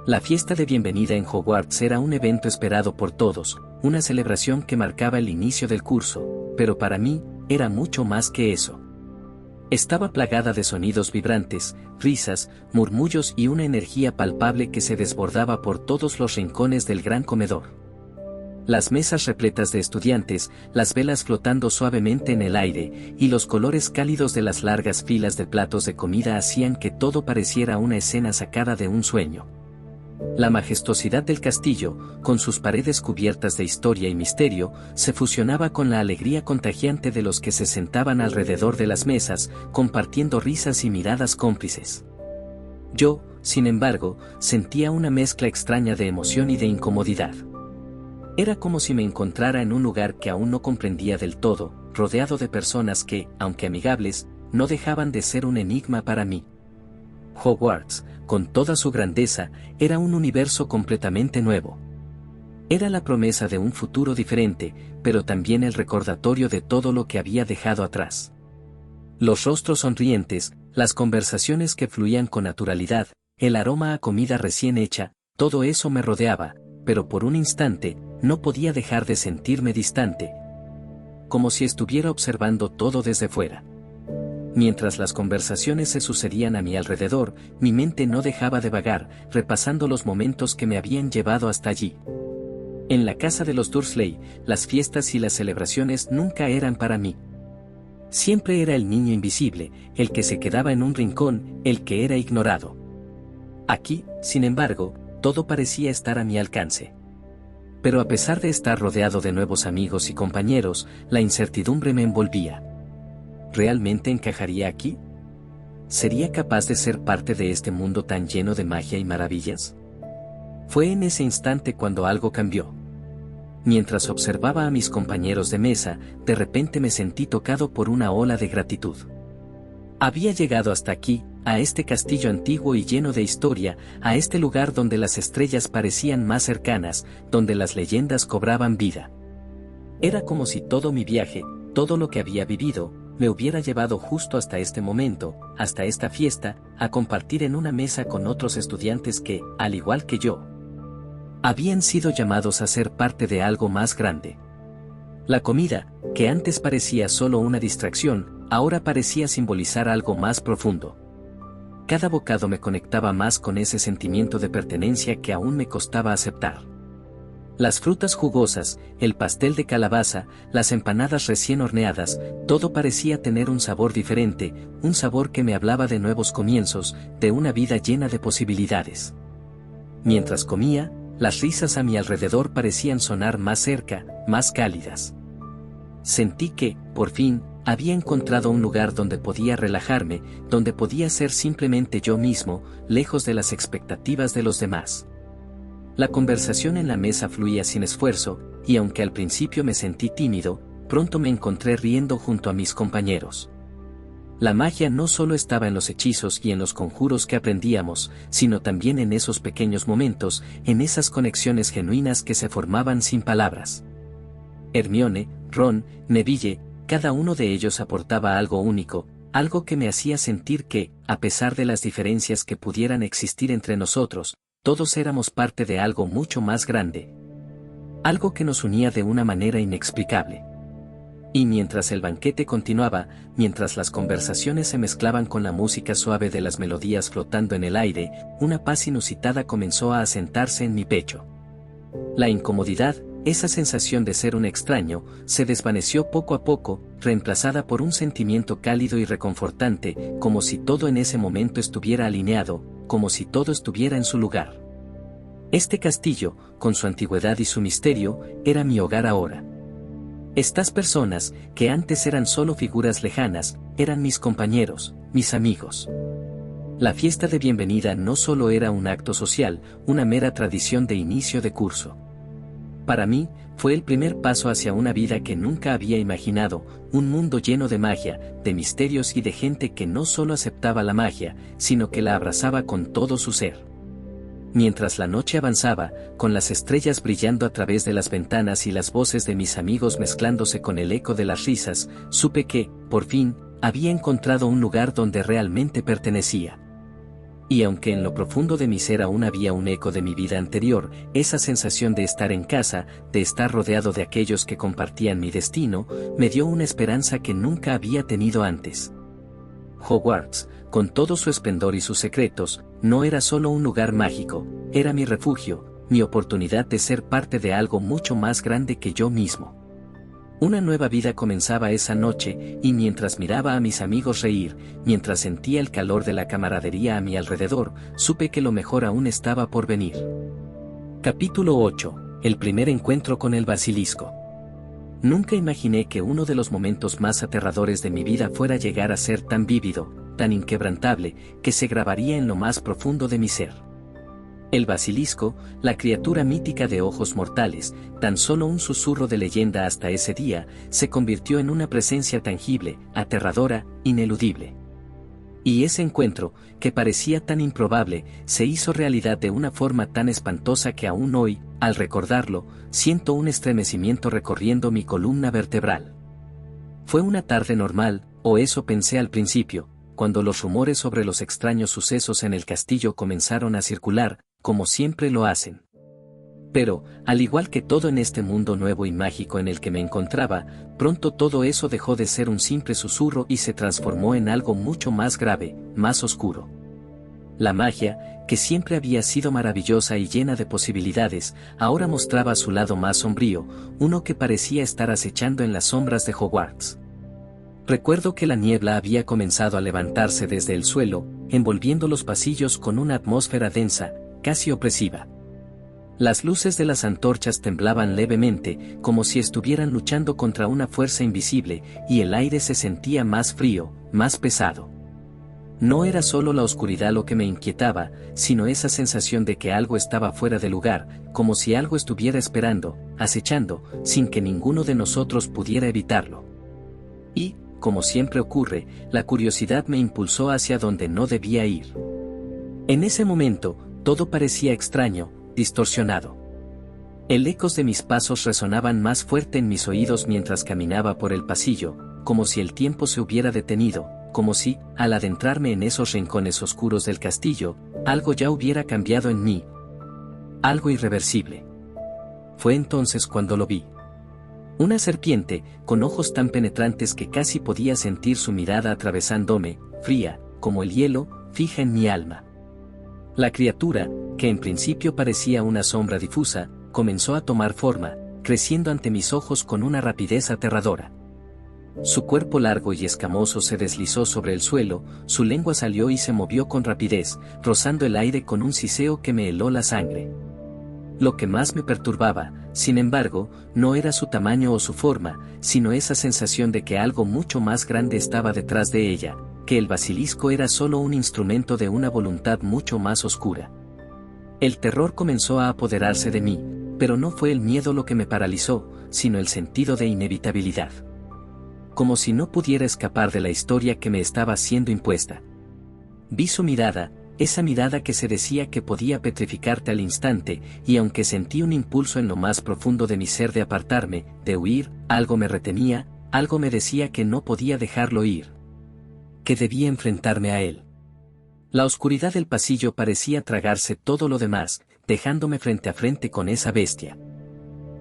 La fiesta de bienvenida en Hogwarts era un evento esperado por todos, una celebración que marcaba el inicio del curso, pero para mí, era mucho más que eso. Estaba plagada de sonidos vibrantes, risas, murmullos y una energía palpable que se desbordaba por todos los rincones del gran comedor. Las mesas repletas de estudiantes, las velas flotando suavemente en el aire, y los colores cálidos de las largas filas de platos de comida hacían que todo pareciera una escena sacada de un sueño. La majestuosidad del castillo, con sus paredes cubiertas de historia y misterio, se fusionaba con la alegría contagiante de los que se sentaban alrededor de las mesas, compartiendo risas y miradas cómplices. Yo, sin embargo, sentía una mezcla extraña de emoción y de incomodidad. Era como si me encontrara en un lugar que aún no comprendía del todo, rodeado de personas que, aunque amigables, no dejaban de ser un enigma para mí. Hogwarts, con toda su grandeza, era un universo completamente nuevo. Era la promesa de un futuro diferente, pero también el recordatorio de todo lo que había dejado atrás. Los rostros sonrientes, las conversaciones que fluían con naturalidad, el aroma a comida recién hecha, todo eso me rodeaba, pero por un instante, no podía dejar de sentirme distante, como si estuviera observando todo desde fuera. Mientras las conversaciones se sucedían a mi alrededor, mi mente no dejaba de vagar, repasando los momentos que me habían llevado hasta allí. En la casa de los Dursley, las fiestas y las celebraciones nunca eran para mí. Siempre era el niño invisible, el que se quedaba en un rincón, el que era ignorado. Aquí, sin embargo, todo parecía estar a mi alcance. Pero a pesar de estar rodeado de nuevos amigos y compañeros, la incertidumbre me envolvía. ¿Realmente encajaría aquí? ¿Sería capaz de ser parte de este mundo tan lleno de magia y maravillas? Fue en ese instante cuando algo cambió. Mientras observaba a mis compañeros de mesa, de repente me sentí tocado por una ola de gratitud. Había llegado hasta aquí, a este castillo antiguo y lleno de historia, a este lugar donde las estrellas parecían más cercanas, donde las leyendas cobraban vida. Era como si todo mi viaje, todo lo que había vivido, me hubiera llevado justo hasta este momento, hasta esta fiesta, a compartir en una mesa con otros estudiantes que, al igual que yo, habían sido llamados a ser parte de algo más grande. La comida, que antes parecía solo una distracción, ahora parecía simbolizar algo más profundo. Cada bocado me conectaba más con ese sentimiento de pertenencia que aún me costaba aceptar. Las frutas jugosas, el pastel de calabaza, las empanadas recién horneadas, todo parecía tener un sabor diferente, un sabor que me hablaba de nuevos comienzos, de una vida llena de posibilidades. Mientras comía, las risas a mi alrededor parecían sonar más cerca, más cálidas. Sentí que, por fin, había encontrado un lugar donde podía relajarme, donde podía ser simplemente yo mismo, lejos de las expectativas de los demás. La conversación en la mesa fluía sin esfuerzo, y aunque al principio me sentí tímido, pronto me encontré riendo junto a mis compañeros. La magia no solo estaba en los hechizos y en los conjuros que aprendíamos, sino también en esos pequeños momentos, en esas conexiones genuinas que se formaban sin palabras. Hermione, Ron, Neville, cada uno de ellos aportaba algo único, algo que me hacía sentir que, a pesar de las diferencias que pudieran existir entre nosotros, todos éramos parte de algo mucho más grande. Algo que nos unía de una manera inexplicable. Y mientras el banquete continuaba, mientras las conversaciones se mezclaban con la música suave de las melodías flotando en el aire, una paz inusitada comenzó a asentarse en mi pecho. La incomodidad, esa sensación de ser un extraño, se desvaneció poco a poco, reemplazada por un sentimiento cálido y reconfortante, como si todo en ese momento estuviera alineado, como si todo estuviera en su lugar. Este castillo, con su antigüedad y su misterio, era mi hogar ahora. Estas personas, que antes eran solo figuras lejanas, eran mis compañeros, mis amigos. La fiesta de bienvenida no solo era un acto social, una mera tradición de inicio de curso. Para mí, fue el primer paso hacia una vida que nunca había imaginado, un mundo lleno de magia, de misterios y de gente que no solo aceptaba la magia, sino que la abrazaba con todo su ser. Mientras la noche avanzaba, con las estrellas brillando a través de las ventanas y las voces de mis amigos mezclándose con el eco de las risas, supe que, por fin, había encontrado un lugar donde realmente pertenecía. Y aunque en lo profundo de mi ser aún había un eco de mi vida anterior, esa sensación de estar en casa, de estar rodeado de aquellos que compartían mi destino, me dio una esperanza que nunca había tenido antes. Hogwarts, con todo su esplendor y sus secretos, no era solo un lugar mágico, era mi refugio, mi oportunidad de ser parte de algo mucho más grande que yo mismo. Una nueva vida comenzaba esa noche, y mientras miraba a mis amigos reír, mientras sentía el calor de la camaradería a mi alrededor, supe que lo mejor aún estaba por venir. Capítulo 8. El primer encuentro con el basilisco. Nunca imaginé que uno de los momentos más aterradores de mi vida fuera llegar a ser tan vívido, tan inquebrantable, que se grabaría en lo más profundo de mi ser. El basilisco, la criatura mítica de ojos mortales, tan solo un susurro de leyenda hasta ese día, se convirtió en una presencia tangible, aterradora, ineludible. Y ese encuentro, que parecía tan improbable, se hizo realidad de una forma tan espantosa que aún hoy, al recordarlo, siento un estremecimiento recorriendo mi columna vertebral. Fue una tarde normal, o eso pensé al principio, cuando los rumores sobre los extraños sucesos en el castillo comenzaron a circular, como siempre lo hacen. Pero, al igual que todo en este mundo nuevo y mágico en el que me encontraba, pronto todo eso dejó de ser un simple susurro y se transformó en algo mucho más grave, más oscuro. La magia, que siempre había sido maravillosa y llena de posibilidades, ahora mostraba su lado más sombrío, uno que parecía estar acechando en las sombras de Hogwarts. Recuerdo que la niebla había comenzado a levantarse desde el suelo, envolviendo los pasillos con una atmósfera densa, casi opresiva. Las luces de las antorchas temblaban levemente, como si estuvieran luchando contra una fuerza invisible, y el aire se sentía más frío, más pesado. No era solo la oscuridad lo que me inquietaba, sino esa sensación de que algo estaba fuera de lugar, como si algo estuviera esperando, acechando, sin que ninguno de nosotros pudiera evitarlo. Y, como siempre ocurre, la curiosidad me impulsó hacia donde no debía ir. En ese momento, todo parecía extraño, distorsionado. El ecos de mis pasos resonaban más fuerte en mis oídos mientras caminaba por el pasillo, como si el tiempo se hubiera detenido, como si, al adentrarme en esos rincones oscuros del castillo, algo ya hubiera cambiado en mí. Algo irreversible. Fue entonces cuando lo vi. Una serpiente, con ojos tan penetrantes que casi podía sentir su mirada atravesándome, fría, como el hielo, fija en mi alma. La criatura, que en principio parecía una sombra difusa, comenzó a tomar forma, creciendo ante mis ojos con una rapidez aterradora. Su cuerpo largo y escamoso se deslizó sobre el suelo, su lengua salió y se movió con rapidez, rozando el aire con un siseo que me heló la sangre. Lo que más me perturbaba, sin embargo, no era su tamaño o su forma, sino esa sensación de que algo mucho más grande estaba detrás de ella, que el basilisco era solo un instrumento de una voluntad mucho más oscura. El terror comenzó a apoderarse de mí, pero no fue el miedo lo que me paralizó, sino el sentido de inevitabilidad. Como si no pudiera escapar de la historia que me estaba siendo impuesta. Vi su mirada, esa mirada que se decía que podía petrificarte al instante, y aunque sentí un impulso en lo más profundo de mi ser de apartarme, de huir, algo me retenía, algo me decía que no podía dejarlo ir. Que debía enfrentarme a él. La oscuridad del pasillo parecía tragarse todo lo demás, dejándome frente a frente con esa bestia.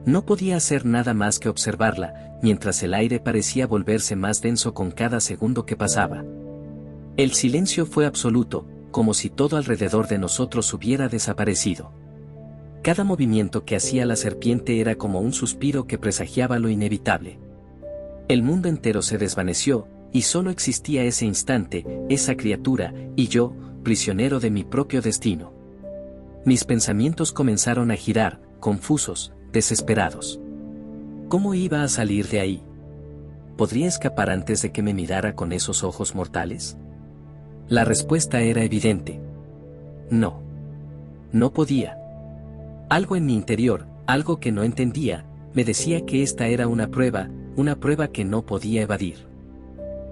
No podía hacer nada más que observarla, mientras el aire parecía volverse más denso con cada segundo que pasaba. El silencio fue absoluto, como si todo alrededor de nosotros hubiera desaparecido. Cada movimiento que hacía la serpiente era como un suspiro que presagiaba lo inevitable. El mundo entero se desvaneció, y solo existía ese instante, esa criatura, y yo, prisionero de mi propio destino. Mis pensamientos comenzaron a girar, confusos, desesperados. ¿Cómo iba a salir de ahí? ¿Podría escapar antes de que me mirara con esos ojos mortales? La respuesta era evidente. No. No podía. Algo en mi interior, algo que no entendía, me decía que esta era una prueba que no podía evadir.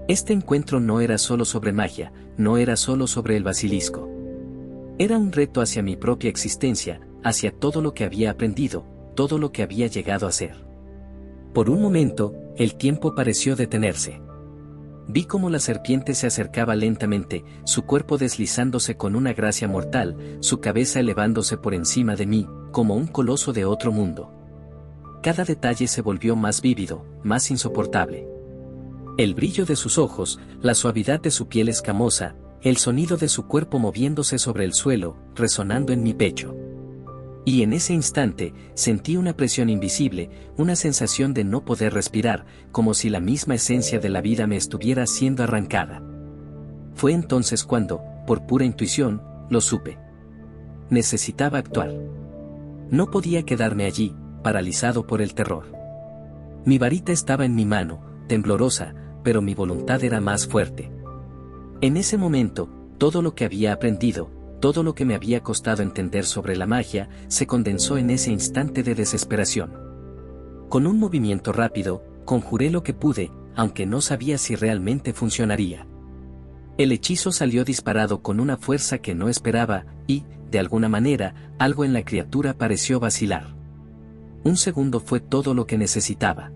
Este encuentro no era solo sobre magia, no era solo sobre el basilisco. Era un reto hacia mi propia existencia, hacia todo lo que había aprendido, todo lo que había llegado a ser. Por un momento, el tiempo pareció detenerse. Vi cómo la serpiente se acercaba lentamente, su cuerpo deslizándose con una gracia mortal, su cabeza elevándose por encima de mí, como un coloso de otro mundo. Cada detalle se volvió más vívido, más insoportable. El brillo de sus ojos, la suavidad de su piel escamosa, el sonido de su cuerpo moviéndose sobre el suelo, resonando en mi pecho. Y en ese instante, sentí una presión invisible, una sensación de no poder respirar, como si la misma esencia de la vida me estuviera siendo arrancada. Fue entonces cuando, por pura intuición, lo supe. Necesitaba actuar. No podía quedarme allí, paralizado por el terror. Mi varita estaba en mi mano, temblorosa, pero mi voluntad era más fuerte. En ese momento, todo lo que había aprendido, todo lo que me había costado entender sobre la magia, se condensó en ese instante de desesperación. Con un movimiento rápido, conjuré lo que pude, aunque no sabía si realmente funcionaría. El hechizo salió disparado con una fuerza que no esperaba, y, de alguna manera, algo en la criatura pareció vacilar. Un segundo fue todo lo que necesitaba.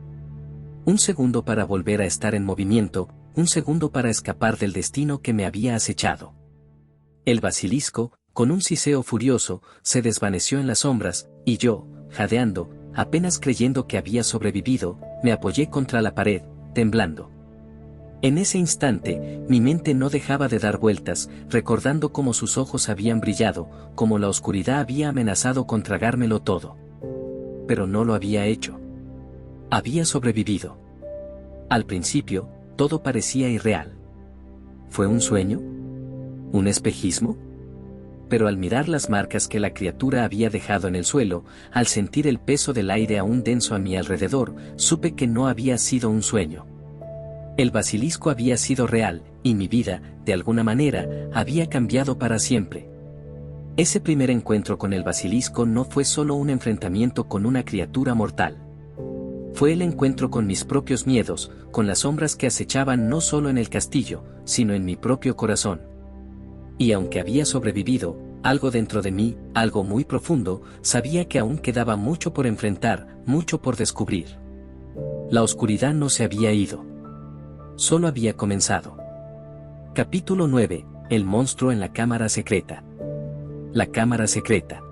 Un segundo para volver a estar en movimiento, un segundo para escapar del destino que me había acechado. El basilisco, con un siseo furioso, se desvaneció en las sombras, y yo, jadeando, apenas creyendo que había sobrevivido, me apoyé contra la pared, temblando. En ese instante, mi mente no dejaba de dar vueltas, recordando cómo sus ojos habían brillado, cómo la oscuridad había amenazado con tragármelo todo. Pero no lo había hecho. Había sobrevivido. Al principio, todo parecía irreal. ¿Fue un sueño? ¿Un espejismo? Pero al mirar las marcas que la criatura había dejado en el suelo, al sentir el peso del aire aún denso a mi alrededor, supe que no había sido un sueño. El basilisco había sido real, y mi vida, de alguna manera, había cambiado para siempre. Ese primer encuentro con el basilisco no fue solo un enfrentamiento con una criatura mortal. Fue el encuentro con mis propios miedos, con las sombras que acechaban no solo en el castillo, sino en mi propio corazón. Y aunque había sobrevivido, algo dentro de mí, algo muy profundo, sabía que aún quedaba mucho por enfrentar, mucho por descubrir. La oscuridad no se había ido. Solo había comenzado. Capítulo 9. El monstruo en la cámara secreta. La cámara secreta.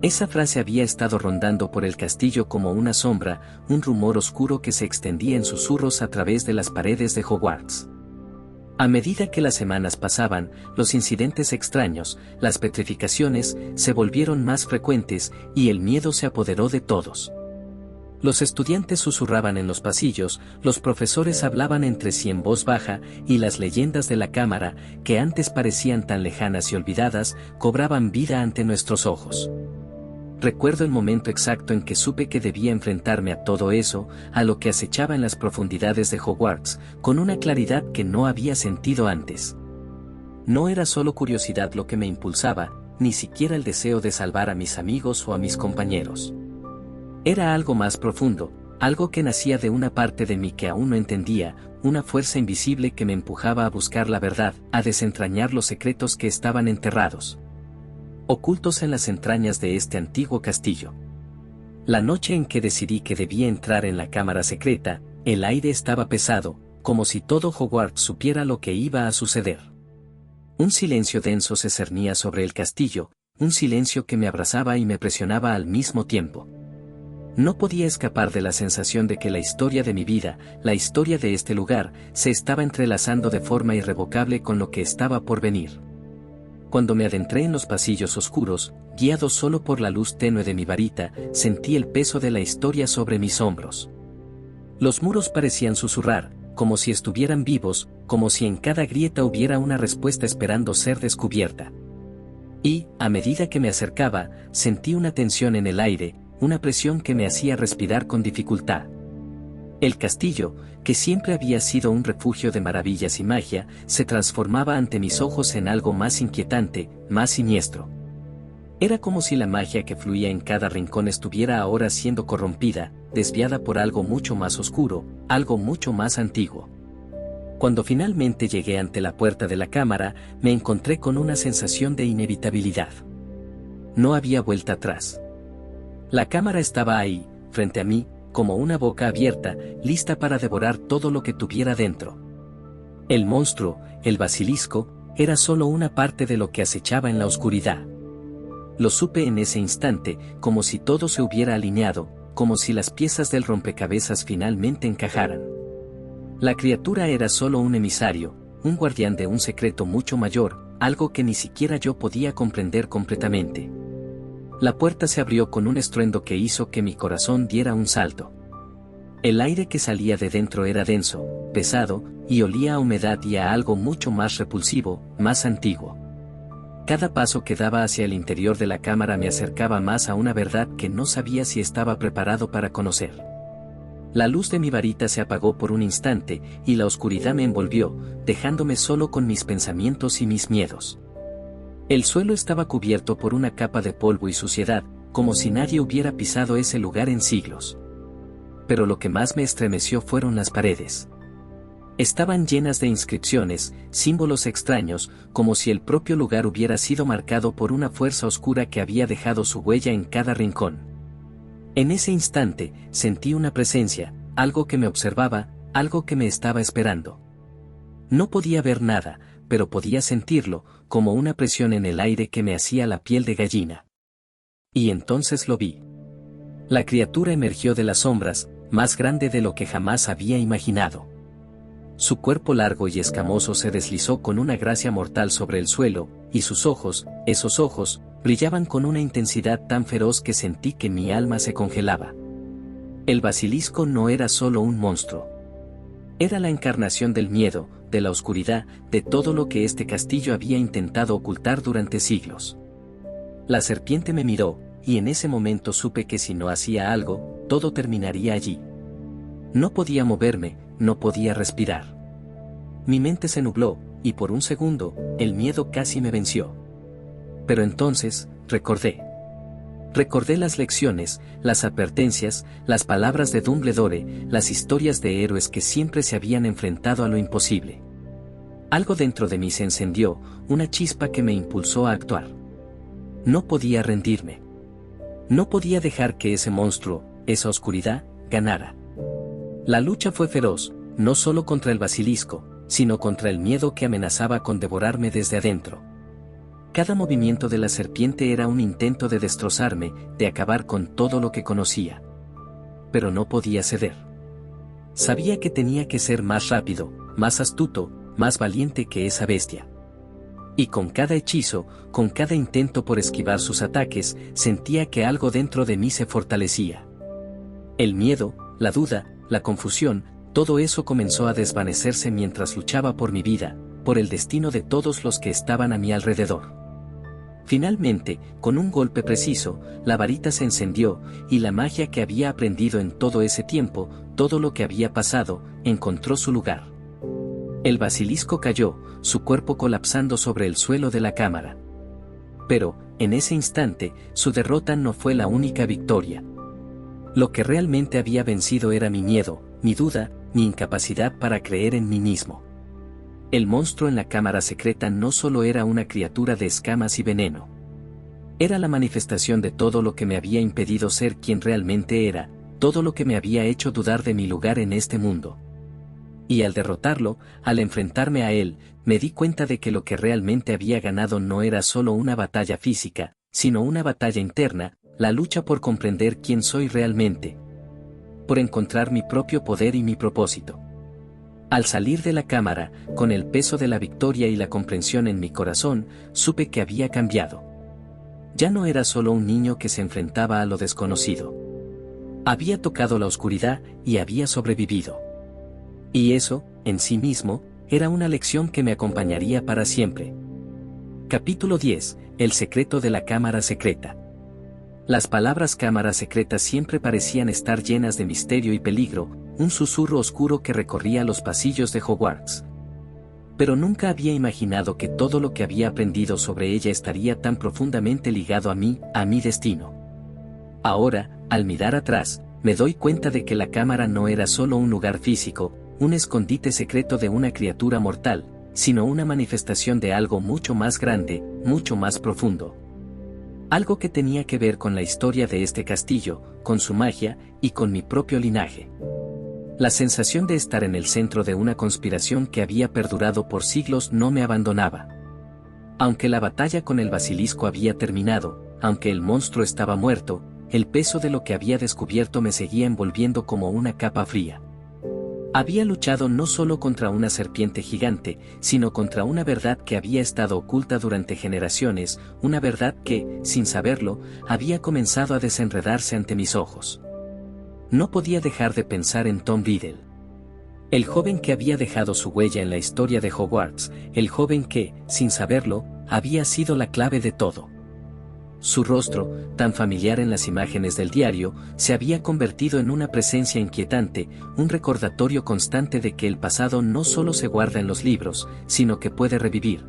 Esa frase había estado rondando por el castillo como una sombra, un rumor oscuro que se extendía en susurros a través de las paredes de Hogwarts. A medida que las semanas pasaban, los incidentes extraños, las petrificaciones, se volvieron más frecuentes y el miedo se apoderó de todos. Los estudiantes susurraban en los pasillos, los profesores hablaban entre sí en voz baja, y las leyendas de la cámara, que antes parecían tan lejanas y olvidadas, cobraban vida ante nuestros ojos. Recuerdo el momento exacto en que supe que debía enfrentarme a todo eso, a lo que acechaba en las profundidades de Hogwarts, con una claridad que no había sentido antes. No era solo curiosidad lo que me impulsaba, ni siquiera el deseo de salvar a mis amigos o a mis compañeros. Era algo más profundo, algo que nacía de una parte de mí que aún no entendía, una fuerza invisible que me empujaba a buscar la verdad, a desentrañar los secretos que estaban enterrados, ocultos en las entrañas de este antiguo castillo. La noche en que decidí que debía entrar en la cámara secreta, el aire estaba pesado, como si todo Hogwarts supiera lo que iba a suceder. Un silencio denso se cernía sobre el castillo, un silencio que me abrazaba y me presionaba al mismo tiempo. No podía escapar de la sensación de que la historia de mi vida, la historia de este lugar, se estaba entrelazando de forma irrevocable con lo que estaba por venir. Cuando me adentré en los pasillos oscuros, guiado solo por la luz tenue de mi varita, sentí el peso de la historia sobre mis hombros. Los muros parecían susurrar, como si estuvieran vivos, como si en cada grieta hubiera una respuesta esperando ser descubierta. Y, a medida que me acercaba, sentí una tensión en el aire, una presión que me hacía respirar con dificultad. El castillo, que siempre había sido un refugio de maravillas y magia, se transformaba ante mis ojos en algo más inquietante, más siniestro. Era como si la magia que fluía en cada rincón estuviera ahora siendo corrompida, desviada por algo mucho más oscuro, algo mucho más antiguo. Cuando finalmente llegué ante la puerta de la cámara, me encontré con una sensación de inevitabilidad. No había vuelta atrás. La cámara estaba ahí, frente a mí, como una boca abierta, lista para devorar todo lo que tuviera dentro. El monstruo, el basilisco, era solo una parte de lo que acechaba en la oscuridad. Lo supe en ese instante, como si todo se hubiera alineado, como si las piezas del rompecabezas finalmente encajaran. La criatura era solo un emisario, un guardián de un secreto mucho mayor, algo que ni siquiera yo podía comprender completamente. La puerta se abrió con un estruendo que hizo que mi corazón diera un salto. El aire que salía de dentro era denso, pesado, y olía a humedad y a algo mucho más repulsivo, más antiguo. Cada paso que daba hacia el interior de la cámara me acercaba más a una verdad que no sabía si estaba preparado para conocer. La luz de mi varita se apagó por un instante, y la oscuridad me envolvió, dejándome solo con mis pensamientos y mis miedos. El suelo estaba cubierto por una capa de polvo y suciedad, como si nadie hubiera pisado ese lugar en siglos. Pero lo que más me estremeció fueron las paredes. Estaban llenas de inscripciones, símbolos extraños, como si el propio lugar hubiera sido marcado por una fuerza oscura que había dejado su huella en cada rincón. En ese instante, sentí una presencia, algo que me observaba, algo que me estaba esperando. No podía ver nada, pero podía sentirlo, como una presión en el aire que me hacía la piel de gallina. Y entonces lo vi. La criatura emergió de las sombras, más grande de lo que jamás había imaginado. Su cuerpo largo y escamoso se deslizó con una gracia mortal sobre el suelo, y sus ojos, esos ojos, brillaban con una intensidad tan feroz que sentí que mi alma se congelaba. El basilisco no era solo un monstruo. Era la encarnación del miedo, de la oscuridad, de todo lo que este castillo había intentado ocultar durante siglos. La serpiente me miró, y en ese momento supe que si no hacía algo, todo terminaría allí. No podía moverme, no podía respirar. Mi mente se nubló, y por un segundo, el miedo casi me venció. Pero entonces, recordé. Recordé las lecciones, las advertencias, las palabras de Dumbledore, las historias de héroes que siempre se habían enfrentado a lo imposible. Algo dentro de mí se encendió, una chispa que me impulsó a actuar. No podía rendirme. No podía dejar que ese monstruo, esa oscuridad, ganara. La lucha fue feroz, no solo contra el basilisco, sino contra el miedo que amenazaba con devorarme desde adentro. Cada movimiento de la serpiente era un intento de destrozarme, de acabar con todo lo que conocía. Pero no podía ceder. Sabía que tenía que ser más rápido, más astuto, más valiente que esa bestia. Y con cada hechizo, con cada intento por esquivar sus ataques, sentía que algo dentro de mí se fortalecía. El miedo, la duda, la confusión, todo eso comenzó a desvanecerse mientras luchaba por mi vida, por el destino de todos los que estaban a mi alrededor. Finalmente, con un golpe preciso, la varita se encendió, y la magia que había aprendido en todo ese tiempo, todo lo que había pasado, encontró su lugar. El basilisco cayó, su cuerpo colapsando sobre el suelo de la cámara. Pero, en ese instante, su derrota no fue la única victoria. Lo que realmente había vencido era mi miedo, mi duda, mi incapacidad para creer en mí mismo. El monstruo en la cámara secreta no solo era una criatura de escamas y veneno. Era la manifestación de todo lo que me había impedido ser quien realmente era, todo lo que me había hecho dudar de mi lugar en este mundo. Y al derrotarlo, al enfrentarme a él, me di cuenta de que lo que realmente había ganado no era solo una batalla física, sino una batalla interna, la lucha por comprender quién soy realmente. Por encontrar mi propio poder y mi propósito. Al salir de la cámara, con el peso de la victoria y la comprensión en mi corazón, supe que había cambiado. Ya no era solo un niño que se enfrentaba a lo desconocido. Había tocado la oscuridad y había sobrevivido. Y eso, en sí mismo, era una lección que me acompañaría para siempre. Capítulo 10. El secreto de la cámara secreta. Las palabras cámara secreta siempre parecían estar llenas de misterio y peligro, un susurro oscuro que recorría los pasillos de Hogwarts. Pero nunca había imaginado que todo lo que había aprendido sobre ella estaría tan profundamente ligado a mí, a mi destino. Ahora, al mirar atrás, me doy cuenta de que la cámara no era solo un lugar físico, un escondite secreto de una criatura mortal, sino una manifestación de algo mucho más grande, mucho más profundo. Algo que tenía que ver con la historia de este castillo, con su magia, y con mi propio linaje. La sensación de estar en el centro de una conspiración que había perdurado por siglos no me abandonaba. Aunque la batalla con el basilisco había terminado, aunque el monstruo estaba muerto, el peso de lo que había descubierto me seguía envolviendo como una capa fría. Había luchado no solo contra una serpiente gigante, sino contra una verdad que había estado oculta durante generaciones, una verdad que, sin saberlo, había comenzado a desenredarse ante mis ojos. No podía dejar de pensar en Tom Riddle. El joven que había dejado su huella en la historia de Hogwarts, el joven que, sin saberlo, había sido la clave de todo. Su rostro, tan familiar en las imágenes del diario, se había convertido en una presencia inquietante, un recordatorio constante de que el pasado no solo se guarda en los libros, sino que puede revivir.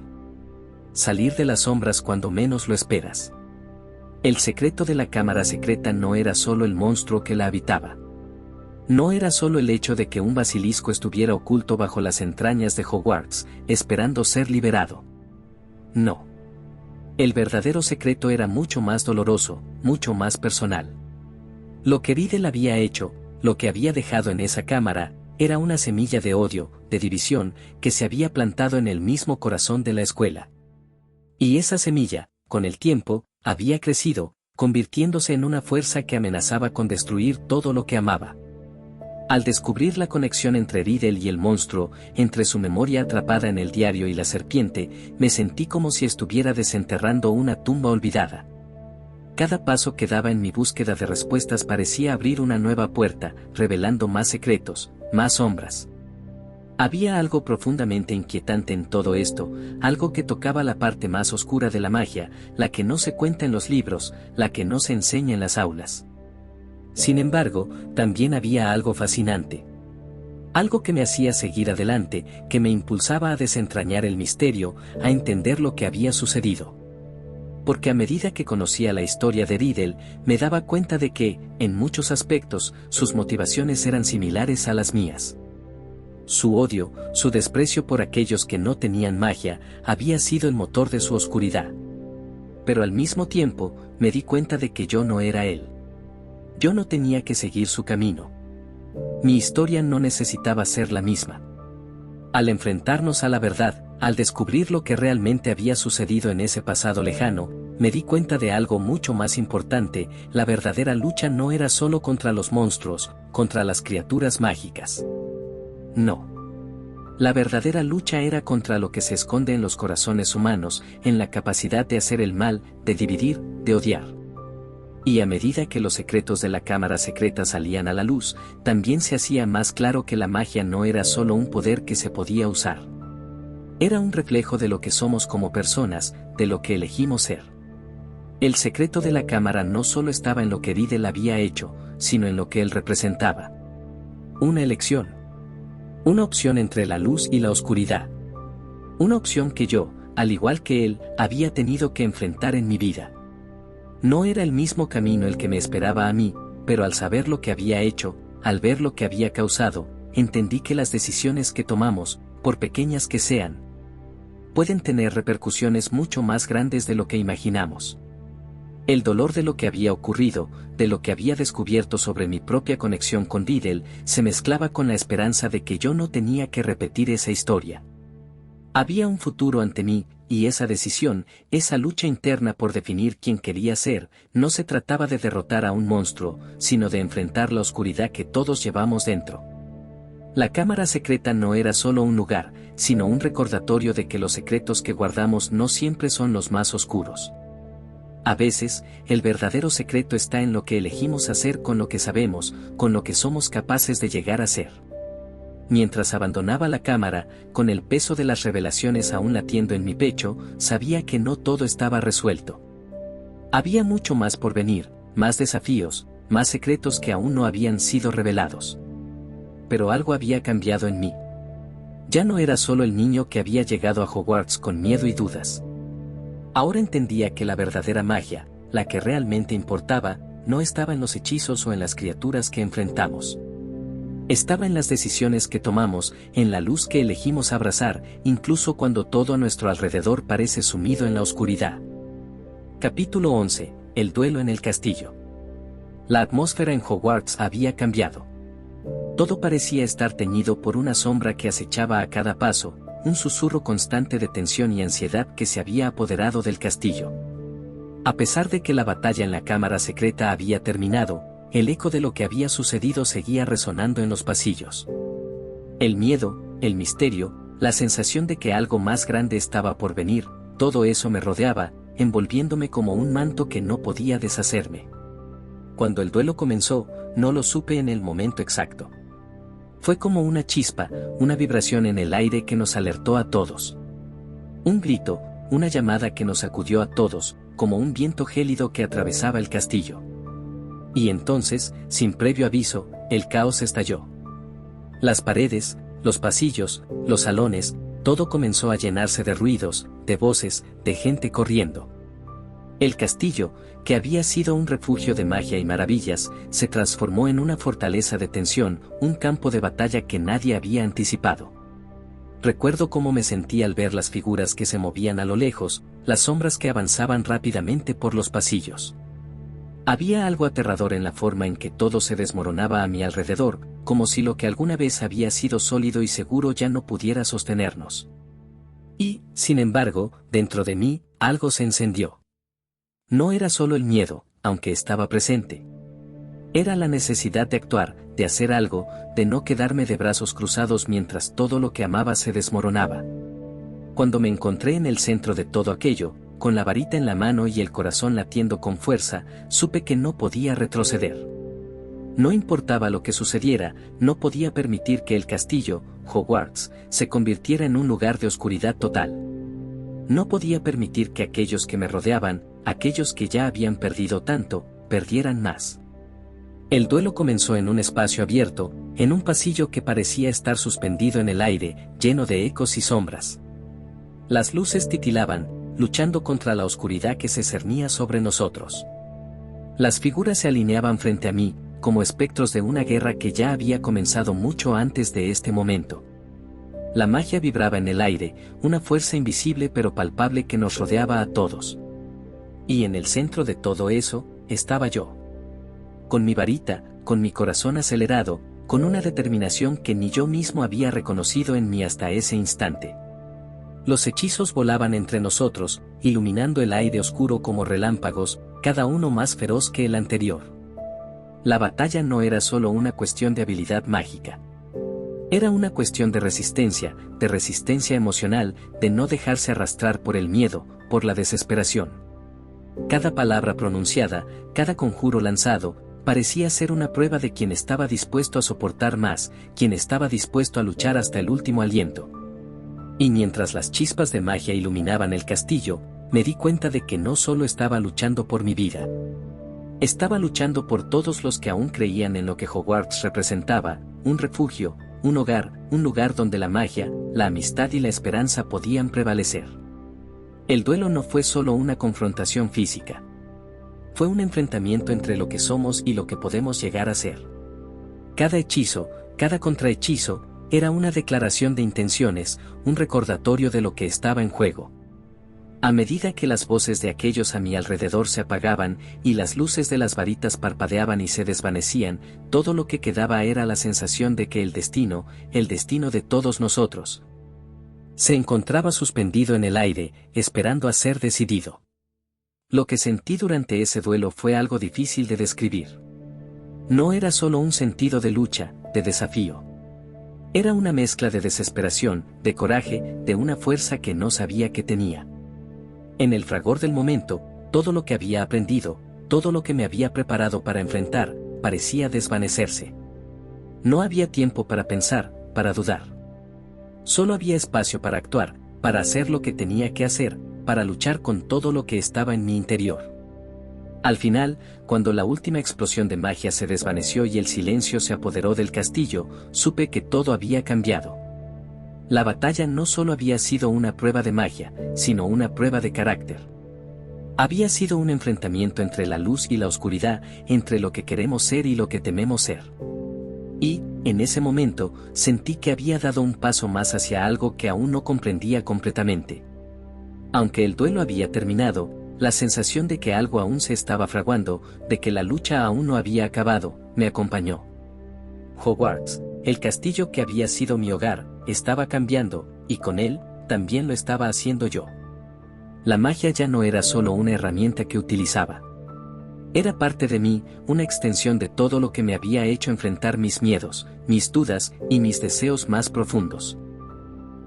Salir de las sombras cuando menos lo esperas. El secreto de la cámara secreta no era solo el monstruo que la habitaba. No era solo el hecho de que un basilisco estuviera oculto bajo las entrañas de Hogwarts, esperando ser liberado. No. El verdadero secreto era mucho más doloroso, mucho más personal. Lo que Riddle había hecho, lo que había dejado en esa cámara, era una semilla de odio, de división, que se había plantado en el mismo corazón de la escuela. Y esa semilla, con el tiempo, había crecido, convirtiéndose en una fuerza que amenazaba con destruir todo lo que amaba. Al descubrir la conexión entre Riddle y el monstruo, entre su memoria atrapada en el diario y la serpiente, me sentí como si estuviera desenterrando una tumba olvidada. Cada paso que daba en mi búsqueda de respuestas parecía abrir una nueva puerta, revelando más secretos, más sombras. Había algo profundamente inquietante en todo esto, algo que tocaba la parte más oscura de la magia, la que no se cuenta en los libros, la que no se enseña en las aulas. Sin embargo, también había algo fascinante. Algo que me hacía seguir adelante, que me impulsaba a desentrañar el misterio, a entender lo que había sucedido. Porque a medida que conocía la historia de Riddle, me daba cuenta de que, en muchos aspectos, sus motivaciones eran similares a las mías. Su odio, su desprecio por aquellos que no tenían magia, había sido el motor de su oscuridad. Pero al mismo tiempo, me di cuenta de que yo no era él. Yo no tenía que seguir su camino. Mi historia no necesitaba ser la misma. Al enfrentarnos a la verdad, al descubrir lo que realmente había sucedido en ese pasado lejano, me di cuenta de algo mucho más importante: la verdadera lucha no era solo contra los monstruos, contra las criaturas mágicas. No. La verdadera lucha era contra lo que se esconde en los corazones humanos, en la capacidad de hacer el mal, de dividir, de odiar. Y a medida que los secretos de la cámara secreta salían a la luz, también se hacía más claro que la magia no era solo un poder que se podía usar. Era un reflejo de lo que somos como personas, de lo que elegimos ser. El secreto de la cámara no solo estaba en lo que Riddle había hecho, sino en lo que él representaba. Una elección. Una opción entre la luz y la oscuridad. Una opción que yo, al igual que él, había tenido que enfrentar en mi vida. No era el mismo camino el que me esperaba a mí, pero al saber lo que había hecho, al ver lo que había causado, entendí que las decisiones que tomamos, por pequeñas que sean, pueden tener repercusiones mucho más grandes de lo que imaginamos. El dolor de lo que había ocurrido, de lo que había descubierto sobre mi propia conexión con Riddle, se mezclaba con la esperanza de que yo no tenía que repetir esa historia. Había un futuro ante mí, y esa decisión, esa lucha interna por definir quién quería ser, no se trataba de derrotar a un monstruo, sino de enfrentar la oscuridad que todos llevamos dentro. La cámara secreta no era solo un lugar, sino un recordatorio de que los secretos que guardamos no siempre son los más oscuros. A veces, el verdadero secreto está en lo que elegimos hacer con lo que sabemos, con lo que somos capaces de llegar a ser. Mientras abandonaba la cámara, con el peso de las revelaciones aún latiendo en mi pecho, sabía que no todo estaba resuelto. Había mucho más por venir, más desafíos, más secretos que aún no habían sido revelados. Pero algo había cambiado en mí. Ya no era solo el niño que había llegado a Hogwarts con miedo y dudas. Ahora entendía que la verdadera magia, la que realmente importaba, no estaba en los hechizos o en las criaturas que enfrentamos. Estaba en las decisiones que tomamos, en la luz que elegimos abrazar, incluso cuando todo a nuestro alrededor parece sumido en la oscuridad. Capítulo 11. El duelo en el castillo. La atmósfera en Hogwarts había cambiado. Todo parecía estar teñido por una sombra que acechaba a cada paso, un susurro constante de tensión y ansiedad que se había apoderado del castillo. A pesar de que la batalla en la cámara secreta había terminado, el eco de lo que había sucedido seguía resonando en los pasillos. El miedo, el misterio, la sensación de que algo más grande estaba por venir, todo eso me rodeaba, envolviéndome como un manto que no podía deshacerme. Cuando el duelo comenzó, no lo supe en el momento exacto. Fue como una chispa, una vibración en el aire que nos alertó a todos. Un grito, una llamada que nos sacudió a todos, como un viento gélido que atravesaba el castillo. Y entonces, sin previo aviso, el caos estalló. Las paredes, los pasillos, los salones, todo comenzó a llenarse de ruidos, de voces, de gente corriendo. El castillo, que había sido un refugio de magia y maravillas, se transformó en una fortaleza de tensión, un campo de batalla que nadie había anticipado. Recuerdo cómo me sentí al ver las figuras que se movían a lo lejos, las sombras que avanzaban rápidamente por los pasillos. Había algo aterrador en la forma en que todo se desmoronaba a mi alrededor, como si lo que alguna vez había sido sólido y seguro ya no pudiera sostenernos. Y, sin embargo, dentro de mí, algo se encendió. No era solo el miedo, aunque estaba presente. Era la necesidad de actuar, de hacer algo, de no quedarme de brazos cruzados mientras todo lo que amaba se desmoronaba. Cuando me encontré en el centro de todo aquello, con la varita en la mano y el corazón latiendo con fuerza, supe que no podía retroceder. No importaba lo que sucediera, no podía permitir que el castillo, Hogwarts, se convirtiera en un lugar de oscuridad total. No podía permitir que aquellos que me rodeaban, aquellos que ya habían perdido tanto, perdieran más. El duelo comenzó en un espacio abierto, en un pasillo que parecía estar suspendido en el aire, lleno de ecos y sombras. Las luces titilaban, luchando contra la oscuridad que se cernía sobre nosotros. Las figuras se alineaban frente a mí, como espectros de una guerra que ya había comenzado mucho antes de este momento. La magia vibraba en el aire, una fuerza invisible pero palpable que nos rodeaba a todos. Y en el centro de todo eso, estaba yo. Con mi varita, con mi corazón acelerado, con una determinación que ni yo mismo había reconocido en mí hasta ese instante. Los hechizos volaban entre nosotros, iluminando el aire oscuro como relámpagos, cada uno más feroz que el anterior. La batalla no era solo una cuestión de habilidad mágica. Era una cuestión de resistencia emocional, de no dejarse arrastrar por el miedo, por la desesperación. Cada palabra pronunciada, cada conjuro lanzado, parecía ser una prueba de quien estaba dispuesto a soportar más, quien estaba dispuesto a luchar hasta el último aliento. Y mientras las chispas de magia iluminaban el castillo, me di cuenta de que no solo estaba luchando por mi vida. Estaba luchando por todos los que aún creían en lo que Hogwarts representaba, un refugio, un hogar, un lugar donde la magia, la amistad y la esperanza podían prevalecer. El duelo no fue solo una confrontación física. Fue un enfrentamiento entre lo que somos y lo que podemos llegar a ser. Cada hechizo, cada contrahechizo, era una declaración de intenciones, un recordatorio de lo que estaba en juego. A medida que las voces de aquellos a mi alrededor se apagaban y las luces de las varitas parpadeaban y se desvanecían, todo lo que quedaba era la sensación de que el destino de todos nosotros, se encontraba suspendido en el aire, esperando a ser decidido. Lo que sentí durante ese duelo fue algo difícil de describir. No era solo un sentido de lucha, de desafío. Era una mezcla de desesperación, de coraje, de una fuerza que no sabía que tenía. En el fragor del momento, todo lo que había aprendido, todo lo que me había preparado para enfrentar, parecía desvanecerse. No había tiempo para pensar, para dudar. Solo había espacio para actuar, para hacer lo que tenía que hacer, para luchar con todo lo que estaba en mi interior. Al final, cuando la última explosión de magia se desvaneció y el silencio se apoderó del castillo, supe que todo había cambiado. La batalla no solo había sido una prueba de magia, sino una prueba de carácter. Había sido un enfrentamiento entre la luz y la oscuridad, entre lo que queremos ser y lo que tememos ser. Y, en ese momento, sentí que había dado un paso más hacia algo que aún no comprendía completamente. Aunque el duelo había terminado, la sensación de que algo aún se estaba fraguando, de que la lucha aún no había acabado, me acompañó. Hogwarts, el castillo que había sido mi hogar, estaba cambiando, y con él, también lo estaba haciendo yo. La magia ya no era solo una herramienta que utilizaba. Era parte de mí, una extensión de todo lo que me había hecho enfrentar mis miedos, mis dudas y mis deseos más profundos.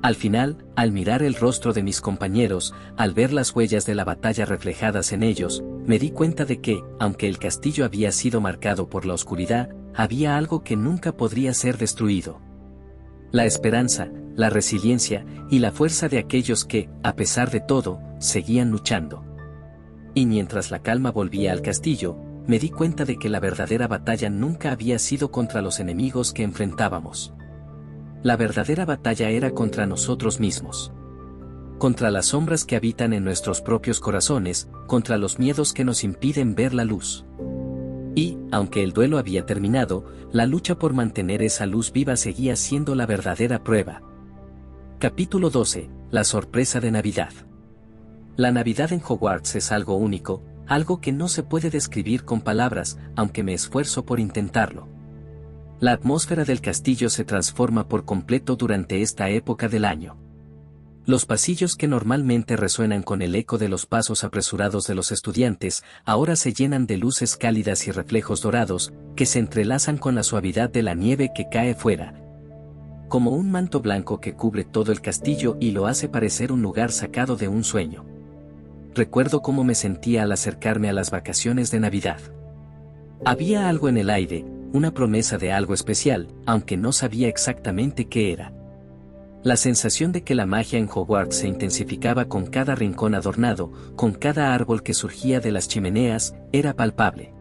Al final, al mirar el rostro de mis compañeros, al ver las huellas de la batalla reflejadas en ellos, me di cuenta de que, aunque el castillo había sido marcado por la oscuridad, había algo que nunca podría ser destruido. La esperanza, la resiliencia y la fuerza de aquellos que, a pesar de todo, seguían luchando. Y mientras la calma volvía al castillo, me di cuenta de que la verdadera batalla nunca había sido contra los enemigos que enfrentábamos. La verdadera batalla era contra nosotros mismos. Contra las sombras que habitan en nuestros propios corazones, contra los miedos que nos impiden ver la luz. Y, aunque el duelo había terminado, la lucha por mantener esa luz viva seguía siendo la verdadera prueba. Capítulo 12. La sorpresa de Navidad. La Navidad en Hogwarts es algo único, algo que no se puede describir con palabras, aunque me esfuerzo por intentarlo. La atmósfera del castillo se transforma por completo durante esta época del año. Los pasillos que normalmente resuenan con el eco de los pasos apresurados de los estudiantes, ahora se llenan de luces cálidas y reflejos dorados, que se entrelazan con la suavidad de la nieve que cae fuera. Como un manto blanco que cubre todo el castillo y lo hace parecer un lugar sacado de un sueño. Recuerdo cómo me sentía al acercarme a las vacaciones de Navidad. Había algo en el aire, una promesa de algo especial, aunque no sabía exactamente qué era. La sensación de que la magia en Hogwarts se intensificaba con cada rincón adornado, con cada árbol que surgía de las chimeneas, era palpable.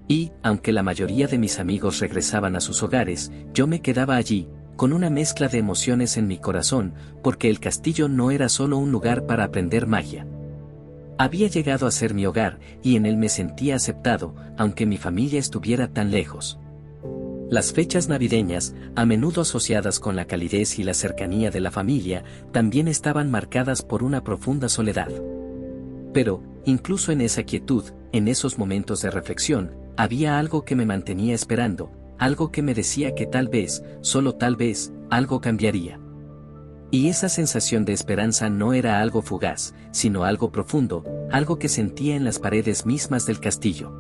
Y, aunque la mayoría de mis amigos regresaban a sus hogares, yo me quedaba allí, con una mezcla de emociones en mi corazón, porque el castillo no era solo un lugar para aprender magia. Había llegado a ser mi hogar, y en él me sentía aceptado, aunque mi familia estuviera tan lejos. Las fechas navideñas, a menudo asociadas con la calidez y la cercanía de la familia, también estaban marcadas por una profunda soledad. Pero, incluso en esa quietud, en esos momentos de reflexión, había algo que me mantenía esperando, algo que me decía que tal vez, solo tal vez, algo cambiaría. Y esa sensación de esperanza no era algo fugaz, sino algo profundo, algo que sentía en las paredes mismas del castillo.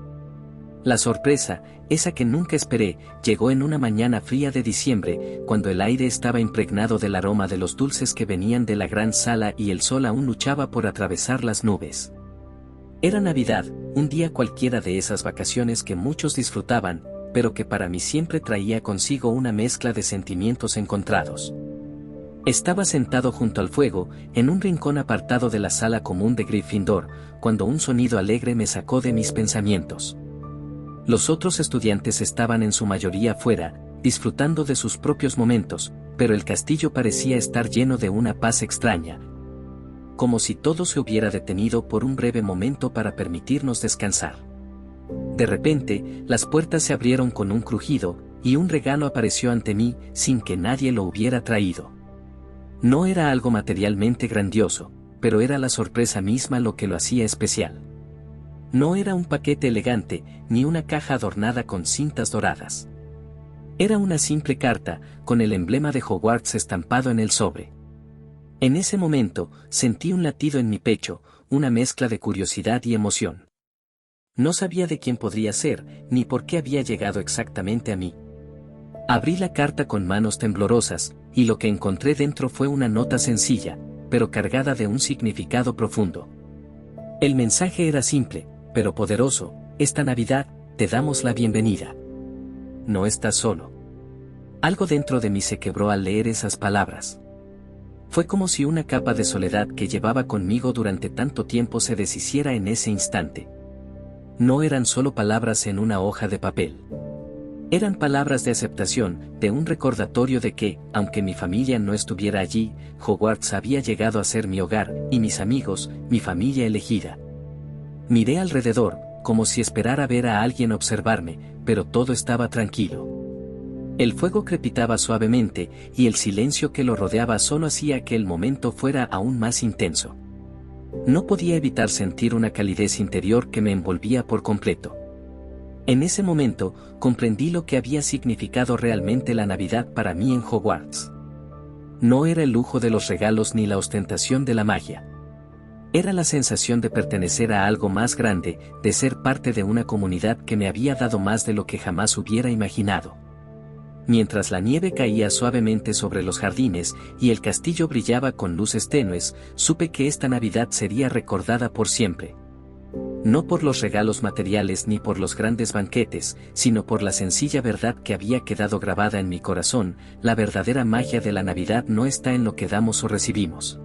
La sorpresa, esa que nunca esperé, llegó en una mañana fría de diciembre, cuando el aire estaba impregnado del aroma de los dulces que venían de la gran sala y el sol aún luchaba por atravesar las nubes. Era Navidad, un día cualquiera de esas vacaciones que muchos disfrutaban, pero que para mí siempre traía consigo una mezcla de sentimientos encontrados. Estaba sentado junto al fuego, en un rincón apartado de la sala común de Gryffindor, cuando un sonido alegre me sacó de mis pensamientos. Los otros estudiantes estaban en su mayoría fuera, disfrutando de sus propios momentos, pero el castillo parecía estar lleno de una paz extraña, como si todo se hubiera detenido por un breve momento para permitirnos descansar. De repente, las puertas se abrieron con un crujido, y un regalo apareció ante mí, sin que nadie lo hubiera traído. No era algo materialmente grandioso, pero era la sorpresa misma lo que lo hacía especial. No era un paquete elegante, ni una caja adornada con cintas doradas. Era una simple carta, con el emblema de Hogwarts estampado en el sobre. En ese momento, sentí un latido en mi pecho, una mezcla de curiosidad y emoción. No sabía de quién podría ser, ni por qué había llegado exactamente a mí. Abrí la carta con manos temblorosas, y lo que encontré dentro fue una nota sencilla, pero cargada de un significado profundo. El mensaje era simple, pero poderoso: esta Navidad, te damos la bienvenida. No estás solo. Algo dentro de mí se quebró al leer esas palabras. Fue como si una capa de soledad que llevaba conmigo durante tanto tiempo se deshiciera en ese instante. No eran solo palabras en una hoja de papel. Eran palabras de aceptación, de un recordatorio de que, aunque mi familia no estuviera allí, Hogwarts había llegado a ser mi hogar, y mis amigos, mi familia elegida. Miré alrededor, como si esperara ver a alguien observarme, pero todo estaba tranquilo. El fuego crepitaba suavemente, y el silencio que lo rodeaba solo hacía que el momento fuera aún más intenso. No podía evitar sentir una calidez interior que me envolvía por completo. En ese momento, comprendí lo que había significado realmente la Navidad para mí en Hogwarts. No era el lujo de los regalos ni la ostentación de la magia. Era la sensación de pertenecer a algo más grande, de ser parte de una comunidad que me había dado más de lo que jamás hubiera imaginado. Mientras la nieve caía suavemente sobre los jardines y el castillo brillaba con luces tenues, supe que esta Navidad sería recordada por siempre. No por los regalos materiales ni por los grandes banquetes, sino por la sencilla verdad que había quedado grabada en mi corazón: la verdadera magia de la Navidad no está en lo que damos o recibimos,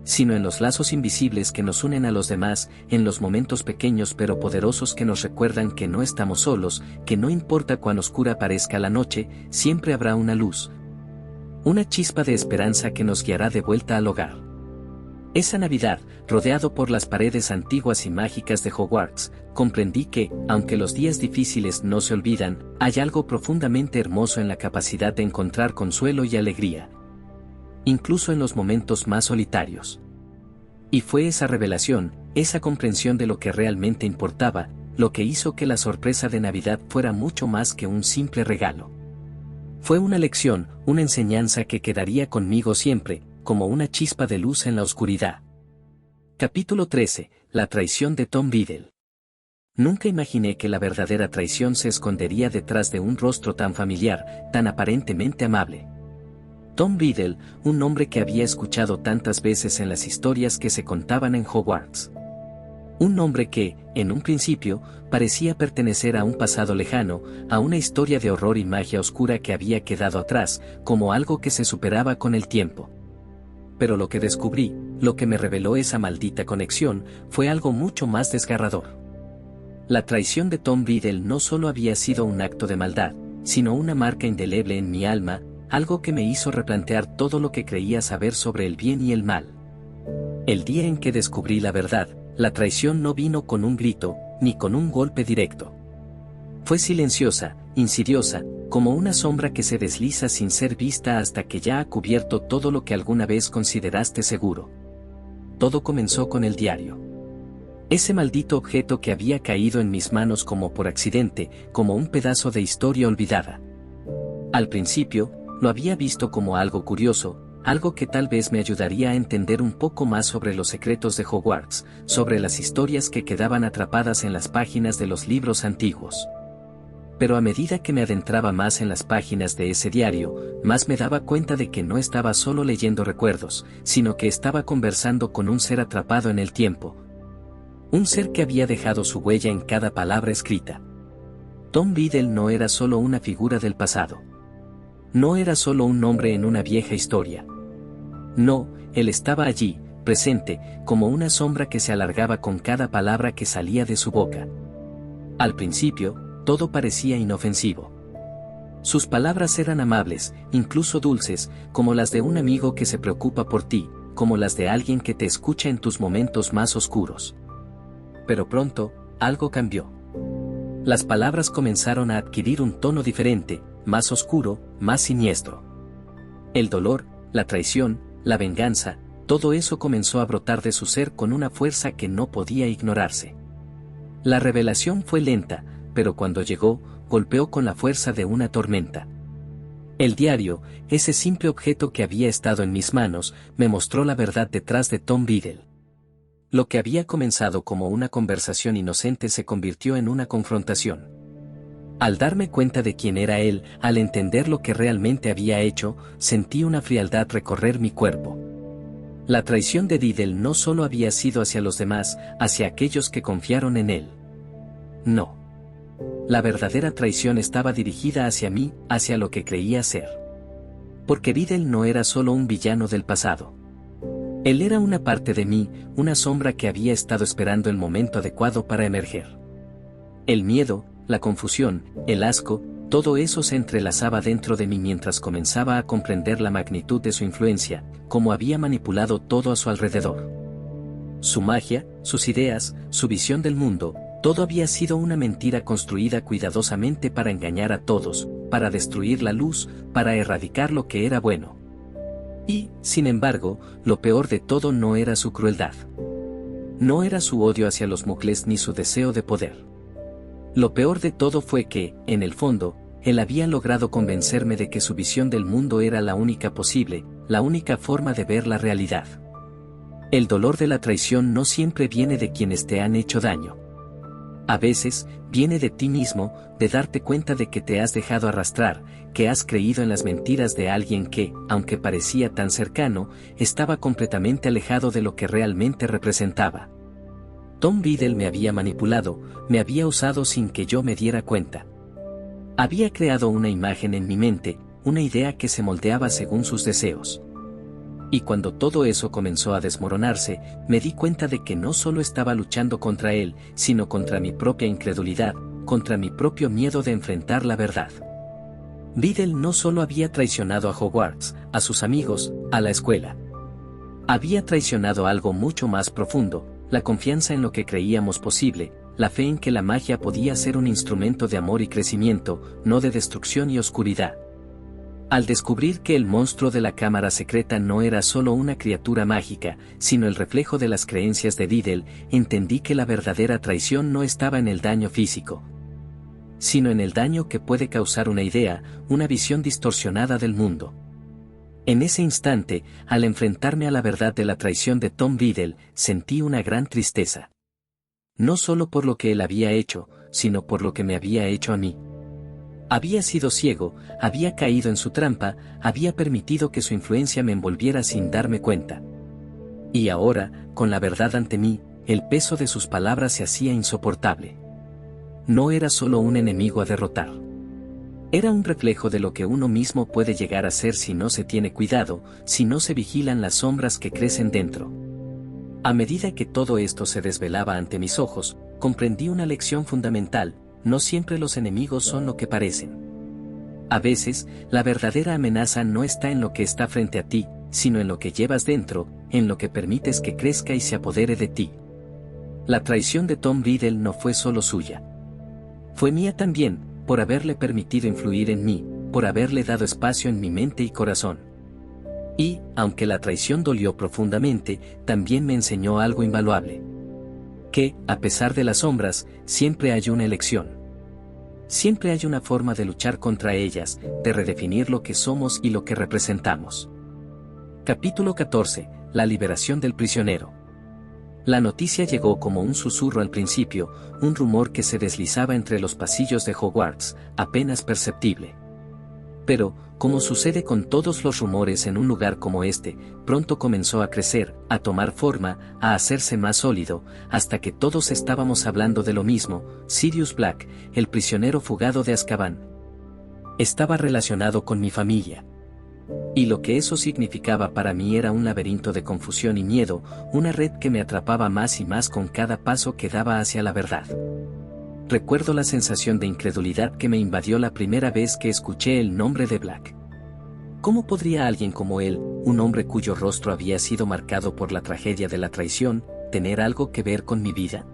sino en los lazos invisibles que nos unen a los demás, en los momentos pequeños pero poderosos que nos recuerdan que no estamos solos, que no importa cuán oscura parezca la noche, siempre habrá una luz, una chispa de esperanza que nos guiará de vuelta al hogar. Esa Navidad, rodeado por las paredes antiguas y mágicas de Hogwarts, comprendí que, aunque los días difíciles no se olvidan, hay algo profundamente hermoso en la capacidad de encontrar consuelo y alegría, incluso en los momentos más solitarios. Y fue esa revelación, esa comprensión de lo que realmente importaba, lo que hizo que la sorpresa de Navidad fuera mucho más que un simple regalo. Fue una lección, una enseñanza que quedaría conmigo siempre, como una chispa de luz en la oscuridad. Capítulo 13. La traición de Tom Riddle. Nunca imaginé que la verdadera traición se escondería detrás de un rostro tan familiar, tan aparentemente amable. Tom Riddle, un nombre que había escuchado tantas veces en las historias que se contaban en Hogwarts. Un nombre que, en un principio, parecía pertenecer a un pasado lejano, a una historia de horror y magia oscura que había quedado atrás, como algo que se superaba con el tiempo. Pero lo que descubrí, lo que me reveló esa maldita conexión, fue algo mucho más desgarrador. La traición de Tom Riddle no solo había sido un acto de maldad, sino una marca indeleble en mi alma, algo que me hizo replantear todo lo que creía saber sobre el bien y el mal. El día en que descubrí la verdad, la traición no vino con un grito, ni con un golpe directo. Fue silenciosa, insidiosa, como una sombra que se desliza sin ser vista hasta que ya ha cubierto todo lo que alguna vez consideraste seguro. Todo comenzó con el diario. Ese maldito objeto que había caído en mis manos como por accidente, como un pedazo de historia olvidada. Al principio, lo había visto como algo curioso, algo que tal vez me ayudaría a entender un poco más sobre los secretos de Hogwarts, sobre las historias que quedaban atrapadas en las páginas de los libros antiguos. Pero a medida que me adentraba más en las páginas de ese diario, más me daba cuenta de que no estaba solo leyendo recuerdos, sino que estaba conversando con un ser atrapado en el tiempo. Un ser que había dejado su huella en cada palabra escrita. Tom Riddle no era solo una figura del pasado. No era solo un nombre en una vieja historia. No, él estaba allí, presente, como una sombra que se alargaba con cada palabra que salía de su boca. Al principio, todo parecía inofensivo. Sus palabras eran amables, incluso dulces, como las de un amigo que se preocupa por ti, como las de alguien que te escucha en tus momentos más oscuros. Pero pronto, algo cambió. Las palabras comenzaron a adquirir un tono diferente, más oscuro, más siniestro. El dolor, la traición, la venganza, todo eso comenzó a brotar de su ser con una fuerza que no podía ignorarse. La revelación fue lenta, pero cuando llegó, golpeó con la fuerza de una tormenta. El diario, ese simple objeto que había estado en mis manos, me mostró la verdad detrás de Tom Riddle. Lo que había comenzado como una conversación inocente se convirtió en una confrontación. Al darme cuenta de quién era él, al entender lo que realmente había hecho, sentí una frialdad recorrer mi cuerpo. La traición de Riddle no solo había sido hacia los demás, hacia aquellos que confiaron en él. No. La verdadera traición estaba dirigida hacia mí, hacia lo que creía ser. Porque Riddle no era solo un villano del pasado. Él era una parte de mí, una sombra que había estado esperando el momento adecuado para emerger. El miedo, la confusión, el asco, todo eso se entrelazaba dentro de mí mientras comenzaba a comprender la magnitud de su influencia, cómo había manipulado todo a su alrededor. Su magia, sus ideas, su visión del mundo, todo había sido una mentira construida cuidadosamente para engañar a todos, para destruir la luz, para erradicar lo que era bueno. Y, sin embargo, lo peor de todo no era su crueldad. No era su odio hacia los muggles ni su deseo de poder. Lo peor de todo fue que, en el fondo, él había logrado convencerme de que su visión del mundo era la única posible, la única forma de ver la realidad. El dolor de la traición no siempre viene de quienes te han hecho daño. A veces, viene de ti mismo, de darte cuenta de que te has dejado arrastrar, que has creído en las mentiras de alguien que, aunque parecía tan cercano, estaba completamente alejado de lo que realmente representaba. Tom Riddle me había manipulado, me había usado sin que yo me diera cuenta. Había creado una imagen en mi mente, una idea que se moldeaba según sus deseos. Y cuando todo eso comenzó a desmoronarse, me di cuenta de que no solo estaba luchando contra él, sino contra mi propia incredulidad, contra mi propio miedo de enfrentar la verdad. Riddle no solo había traicionado a Hogwarts, a sus amigos, a la escuela. Había traicionado algo mucho más profundo, la confianza en lo que creíamos posible, la fe en que la magia podía ser un instrumento de amor y crecimiento, no de destrucción y oscuridad. Al descubrir que el monstruo de la cámara secreta no era solo una criatura mágica, sino el reflejo de las creencias de Riddle, entendí que la verdadera traición no estaba en el daño físico, sino en el daño que puede causar una idea, una visión distorsionada del mundo. En ese instante, al enfrentarme a la verdad de la traición de Tom Riddle, sentí una gran tristeza. No solo por lo que él había hecho, sino por lo que me había hecho a mí. Había sido ciego, había caído en su trampa, había permitido que su influencia me envolviera sin darme cuenta. Y ahora, con la verdad ante mí, el peso de sus palabras se hacía insoportable. No era solo un enemigo a derrotar. Era un reflejo de lo que uno mismo puede llegar a ser si no se tiene cuidado, si no se vigilan las sombras que crecen dentro. A medida que todo esto se desvelaba ante mis ojos, comprendí una lección fundamental: no siempre los enemigos son lo que parecen. A veces, la verdadera amenaza no está en lo que está frente a ti, sino en lo que llevas dentro, en lo que permites que crezca y se apodere de ti. La traición de Tom Riddle no fue solo suya. Fue mía también, por haberle permitido influir en mí, por haberle dado espacio en mi mente y corazón. Y, aunque la traición dolió profundamente, también me enseñó algo invaluable. Que, a pesar de las sombras, siempre hay una elección. Siempre hay una forma de luchar contra ellas, de redefinir lo que somos y lo que representamos. Capítulo 14. La liberación del prisionero. La noticia llegó como un susurro al principio, un rumor que se deslizaba entre los pasillos de Hogwarts, apenas perceptible. Pero, como sucede con todos los rumores en un lugar como este, pronto comenzó a crecer, a tomar forma, a hacerse más sólido, hasta que todos estábamos hablando de lo mismo: Sirius Black, el prisionero fugado de Azkaban. Estaba relacionado con mi familia. Y lo que eso significaba para mí era un laberinto de confusión y miedo, una red que me atrapaba más y más con cada paso que daba hacia la verdad. Recuerdo la sensación de incredulidad que me invadió la primera vez que escuché el nombre de Black. ¿Cómo podría alguien como él, un hombre cuyo rostro había sido marcado por la tragedia de la traición, tener algo que ver con mi vida?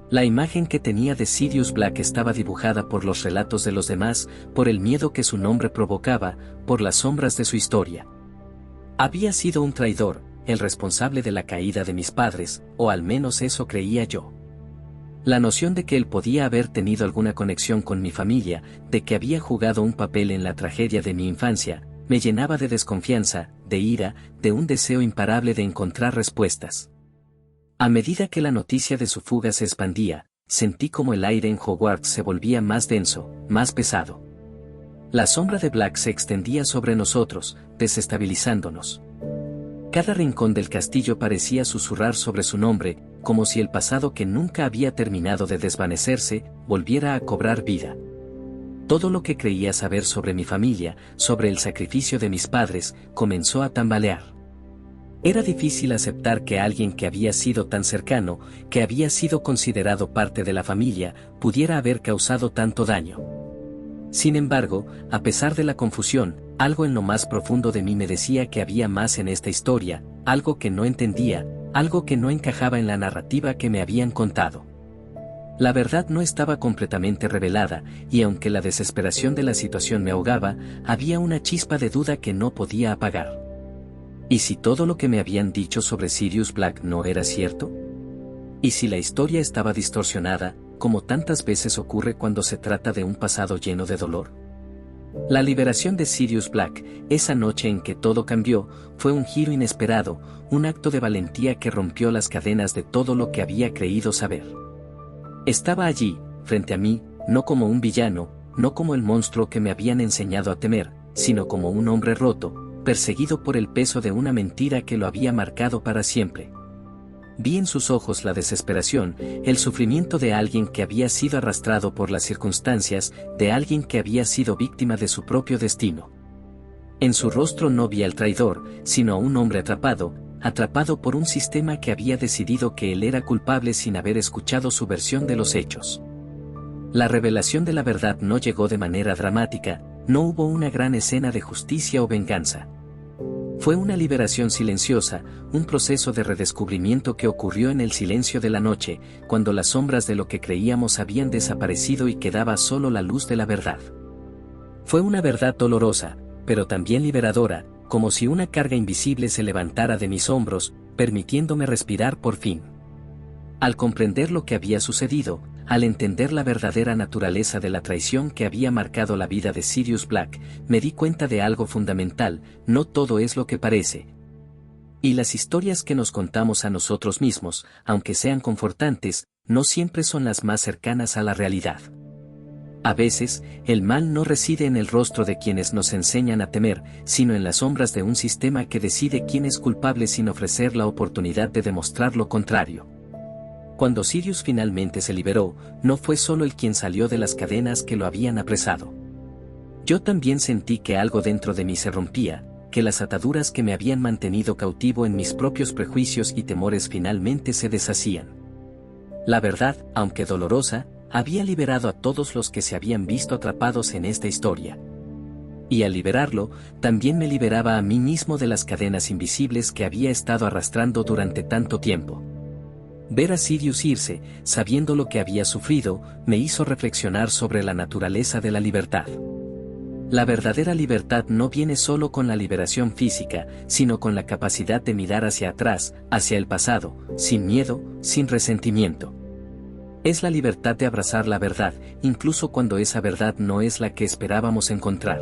La imagen que tenía de Sirius Black estaba dibujada por los relatos de los demás, por el miedo que su nombre provocaba, por las sombras de su historia. Había sido un traidor, el responsable de la caída de mis padres, o al menos eso creía yo. La noción de que él podía haber tenido alguna conexión con mi familia, de que había jugado un papel en la tragedia de mi infancia, me llenaba de desconfianza, de ira, de un deseo imparable de encontrar respuestas. A medida que la noticia de su fuga se expandía, sentí como el aire en Hogwarts se volvía más denso, más pesado. La sombra de Black se extendía sobre nosotros, desestabilizándonos. Cada rincón del castillo parecía susurrar sobre su nombre, como si el pasado que nunca había terminado de desvanecerse, volviera a cobrar vida. Todo lo que creía saber sobre mi familia, sobre el sacrificio de mis padres, comenzó a tambalear. Era difícil aceptar que alguien que había sido tan cercano, que había sido considerado parte de la familia, pudiera haber causado tanto daño. Sin embargo, a pesar de la confusión, algo en lo más profundo de mí me decía que había más en esta historia, algo que no entendía, algo que no encajaba en la narrativa que me habían contado. La verdad no estaba completamente revelada, y aunque la desesperación de la situación me ahogaba, había una chispa de duda que no podía apagar. ¿Y si todo lo que me habían dicho sobre Sirius Black no era cierto? ¿Y si la historia estaba distorsionada, como tantas veces ocurre cuando se trata de un pasado lleno de dolor? La liberación de Sirius Black, esa noche en que todo cambió, fue un giro inesperado, un acto de valentía que rompió las cadenas de todo lo que había creído saber. Estaba allí, frente a mí, no como un villano, no como el monstruo que me habían enseñado a temer, sino como un hombre roto, perseguido por el peso de una mentira que lo había marcado para siempre. Vi en sus ojos la desesperación, el sufrimiento de alguien que había sido arrastrado por las circunstancias, de alguien que había sido víctima de su propio destino. En su rostro no vi al traidor, sino a un hombre atrapado por un sistema que había decidido que él era culpable sin haber escuchado su versión de los hechos. La revelación de la verdad no llegó de manera dramática, no hubo una gran escena de justicia o venganza. Fue una liberación silenciosa, un proceso de redescubrimiento que ocurrió en el silencio de la noche, cuando las sombras de lo que creíamos habían desaparecido y quedaba solo la luz de la verdad. Fue una verdad dolorosa, pero también liberadora, como si una carga invisible se levantara de mis hombros, permitiéndome respirar por fin. Al comprender lo que había sucedido, al entender la verdadera naturaleza de la traición que había marcado la vida de Sirius Black, me di cuenta de algo fundamental: no todo es lo que parece. Y las historias que nos contamos a nosotros mismos, aunque sean confortantes, no siempre son las más cercanas a la realidad. A veces, el mal no reside en el rostro de quienes nos enseñan a temer, sino en las sombras de un sistema que decide quién es culpable sin ofrecer la oportunidad de demostrar lo contrario. Cuando Sirius finalmente se liberó, no fue solo él quien salió de las cadenas que lo habían apresado. Yo también sentí que algo dentro de mí se rompía, que las ataduras que me habían mantenido cautivo en mis propios prejuicios y temores finalmente se deshacían. La verdad, aunque dolorosa, había liberado a todos los que se habían visto atrapados en esta historia. Y al liberarlo, también me liberaba a mí mismo de las cadenas invisibles que había estado arrastrando durante tanto tiempo. Ver a Sirius irse, sabiendo lo que había sufrido, me hizo reflexionar sobre la naturaleza de la libertad. La verdadera libertad no viene solo con la liberación física, sino con la capacidad de mirar hacia atrás, hacia el pasado, sin miedo, sin resentimiento. Es la libertad de abrazar la verdad, incluso cuando esa verdad no es la que esperábamos encontrar.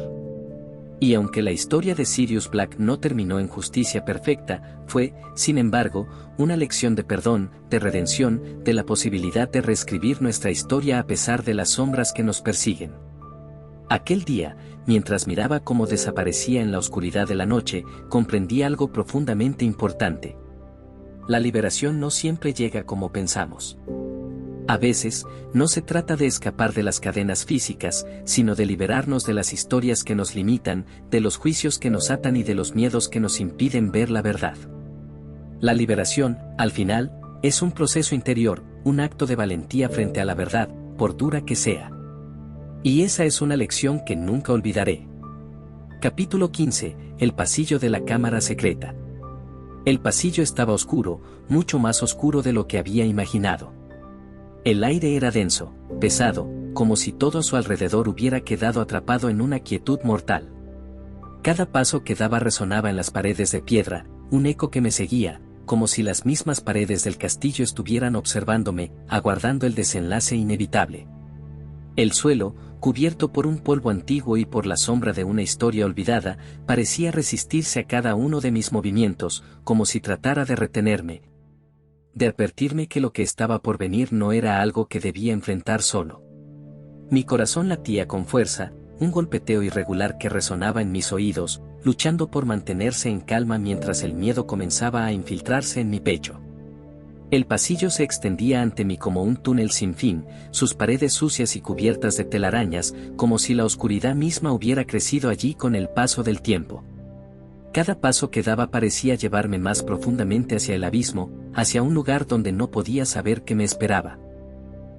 Y aunque la historia de Sirius Black no terminó en justicia perfecta, fue, sin embargo, una lección de perdón, de redención, de la posibilidad de reescribir nuestra historia a pesar de las sombras que nos persiguen. Aquel día, mientras miraba cómo desaparecía en la oscuridad de la noche, comprendí algo profundamente importante. La liberación no siempre llega como pensamos. A veces, no se trata de escapar de las cadenas físicas, sino de liberarnos de las historias que nos limitan, de los juicios que nos atan y de los miedos que nos impiden ver la verdad. La liberación, al final, es un proceso interior, un acto de valentía frente a la verdad, por dura que sea. Y esa es una lección que nunca olvidaré. Capítulo 15. El pasillo de la cámara secreta. El pasillo estaba oscuro, mucho más oscuro de lo que había imaginado. El aire era denso, pesado, como si todo a su alrededor hubiera quedado atrapado en una quietud mortal. Cada paso que daba resonaba en las paredes de piedra, un eco que me seguía, como si las mismas paredes del castillo estuvieran observándome, aguardando el desenlace inevitable. El suelo, cubierto por un polvo antiguo y por la sombra de una historia olvidada, parecía resistirse a cada uno de mis movimientos, como si tratara de retenerme, de advertirme que lo que estaba por venir no era algo que debía enfrentar solo. Mi corazón latía con fuerza, un golpeteo irregular que resonaba en mis oídos, luchando por mantenerse en calma mientras el miedo comenzaba a infiltrarse en mi pecho. El pasillo se extendía ante mí como un túnel sin fin, sus paredes sucias y cubiertas de telarañas, como si la oscuridad misma hubiera crecido allí con el paso del tiempo. Cada paso que daba parecía llevarme más profundamente hacia el abismo, hacia un lugar donde no podía saber qué me esperaba.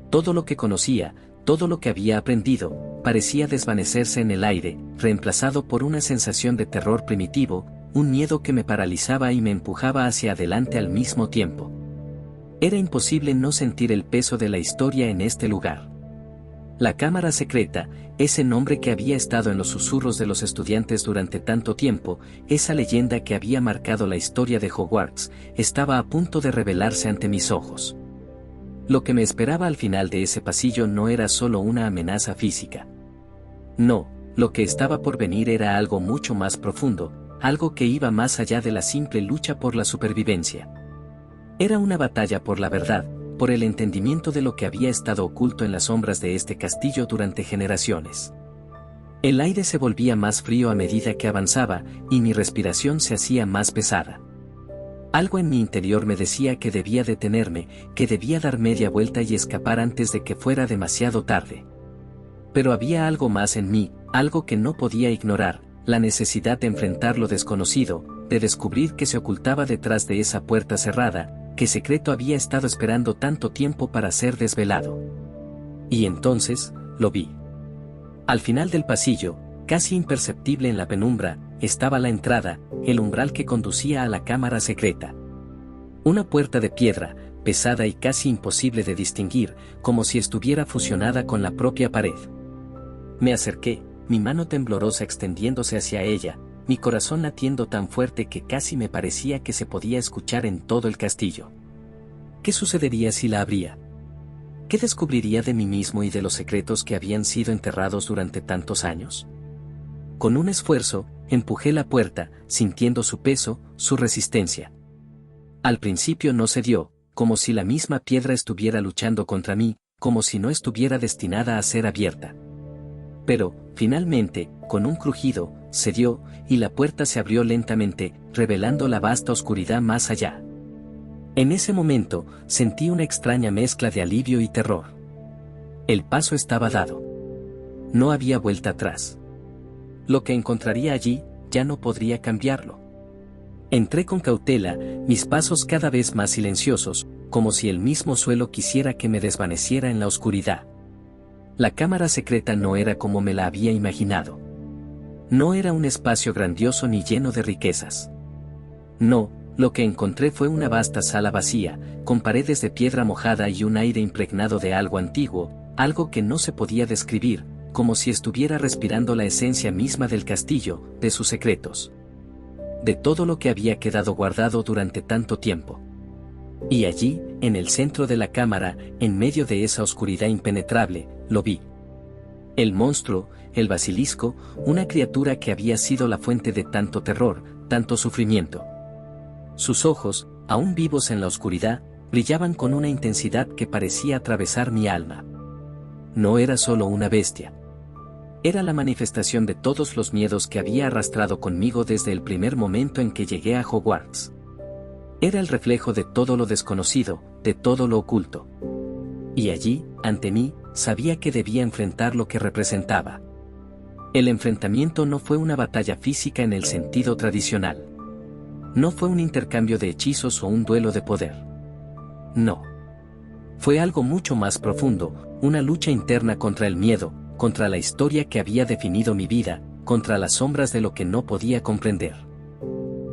Todo lo que conocía, todo lo que había aprendido, parecía desvanecerse en el aire, reemplazado por una sensación de terror primitivo, un miedo que me paralizaba y me empujaba hacia adelante al mismo tiempo. Era imposible no sentir el peso de la historia en este lugar. La cámara secreta, ese nombre que había estado en los susurros de los estudiantes durante tanto tiempo, esa leyenda que había marcado la historia de Hogwarts, estaba a punto de revelarse ante mis ojos. Lo que me esperaba al final de ese pasillo no era solo una amenaza física. No, lo que estaba por venir era algo mucho más profundo, algo que iba más allá de la simple lucha por la supervivencia. Era una batalla por la verdad, por el entendimiento de lo que había estado oculto en las sombras de este castillo durante generaciones. El aire se volvía más frío a medida que avanzaba, y mi respiración se hacía más pesada. Algo en mi interior me decía que debía detenerme, que debía dar media vuelta y escapar antes de que fuera demasiado tarde. Pero había algo más en mí, algo que no podía ignorar, la necesidad de enfrentar lo desconocido, de descubrir qué se ocultaba detrás de esa puerta cerrada, qué secreto había estado esperando tanto tiempo para ser desvelado. Y entonces, lo vi. Al final del pasillo, casi imperceptible en la penumbra, estaba la entrada, el umbral que conducía a la cámara secreta. Una puerta de piedra, pesada y casi imposible de distinguir, como si estuviera fusionada con la propia pared. Me acerqué, mi mano temblorosa extendiéndose hacia ella, mi corazón latiendo tan fuerte que casi me parecía que se podía escuchar en todo el castillo. ¿Qué sucedería si la abría? ¿Qué descubriría de mí mismo y de los secretos que habían sido enterrados durante tantos años? Con un esfuerzo, empujé la puerta, sintiendo su peso, su resistencia. Al principio no cedió, como si la misma piedra estuviera luchando contra mí, como si no estuviera destinada a ser abierta. Pero, finalmente, con un crujido, cedió, y la puerta se abrió lentamente, revelando la vasta oscuridad más allá. En ese momento, sentí una extraña mezcla de alivio y terror. El paso estaba dado. No había vuelta atrás. Lo que encontraría allí, ya no podría cambiarlo. Entré con cautela, mis pasos cada vez más silenciosos, como si el mismo suelo quisiera que me desvaneciera en la oscuridad. La cámara secreta no era como me la había imaginado. No era un espacio grandioso ni lleno de riquezas. No, lo que encontré fue una vasta sala vacía, con paredes de piedra mojada y un aire impregnado de algo antiguo, algo que no se podía describir, como si estuviera respirando la esencia misma del castillo, de sus secretos. De todo lo que había quedado guardado durante tanto tiempo. Y allí, en el centro de la cámara, en medio de esa oscuridad impenetrable, lo vi. El monstruo, el basilisco, una criatura que había sido la fuente de tanto terror, tanto sufrimiento. Sus ojos, aún vivos en la oscuridad, brillaban con una intensidad que parecía atravesar mi alma. No era solo una bestia. Era la manifestación de todos los miedos que había arrastrado conmigo desde el primer momento en que llegué a Hogwarts. Era el reflejo de todo lo desconocido, de todo lo oculto. Y allí, ante mí, sabía que debía enfrentar lo que representaba. El enfrentamiento no fue una batalla física en el sentido tradicional. No fue un intercambio de hechizos o un duelo de poder. No. Fue algo mucho más profundo, una lucha interna contra el miedo, contra la historia que había definido mi vida, contra las sombras de lo que no podía comprender.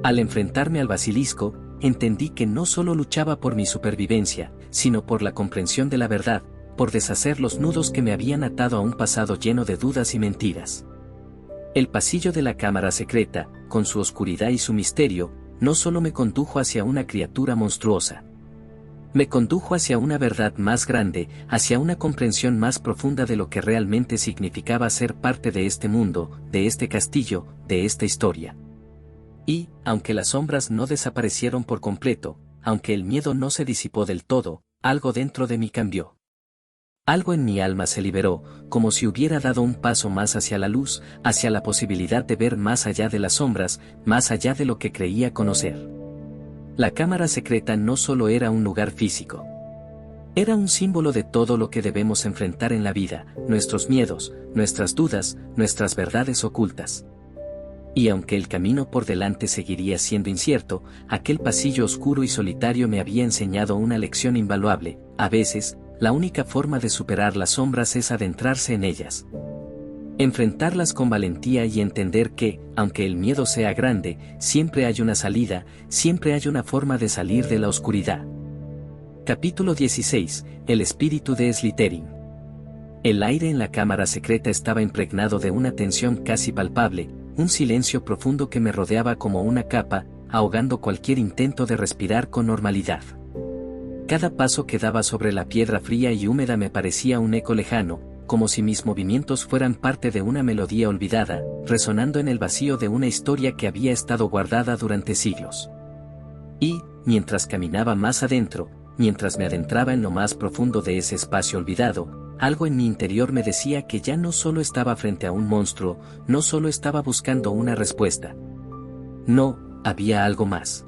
Al enfrentarme al basilisco, entendí que no solo luchaba por mi supervivencia, sino por la comprensión de la verdad, por deshacer los nudos que me habían atado a un pasado lleno de dudas y mentiras. El pasillo de la cámara secreta, con su oscuridad y su misterio, no solo me condujo hacia una criatura monstruosa. Me condujo hacia una verdad más grande, hacia una comprensión más profunda de lo que realmente significaba ser parte de este mundo, de este castillo, de esta historia. Y, aunque las sombras no desaparecieron por completo, aunque el miedo no se disipó del todo, algo dentro de mí cambió. Algo en mi alma se liberó, como si hubiera dado un paso más hacia la luz, hacia la posibilidad de ver más allá de las sombras, más allá de lo que creía conocer. La cámara secreta no solo era un lugar físico. Era un símbolo de todo lo que debemos enfrentar en la vida, nuestros miedos, nuestras dudas, nuestras verdades ocultas. Y aunque el camino por delante seguiría siendo incierto, aquel pasillo oscuro y solitario me había enseñado una lección invaluable. A veces, la única forma de superar las sombras es adentrarse en ellas. Enfrentarlas con valentía y entender que, aunque el miedo sea grande, siempre hay una salida, siempre hay una forma de salir de la oscuridad. Capítulo 16. El espíritu de Slytherin. El aire en la cámara secreta estaba impregnado de una tensión casi palpable, un silencio profundo que me rodeaba como una capa, ahogando cualquier intento de respirar con normalidad. Cada paso que daba sobre la piedra fría y húmeda me parecía un eco lejano, como si mis movimientos fueran parte de una melodía olvidada, resonando en el vacío de una historia que había estado guardada durante siglos. Y, mientras caminaba más adentro, mientras me adentraba en lo más profundo de ese espacio olvidado, algo en mi interior me decía que ya no solo estaba frente a un monstruo, no solo estaba buscando una respuesta. No, había algo más.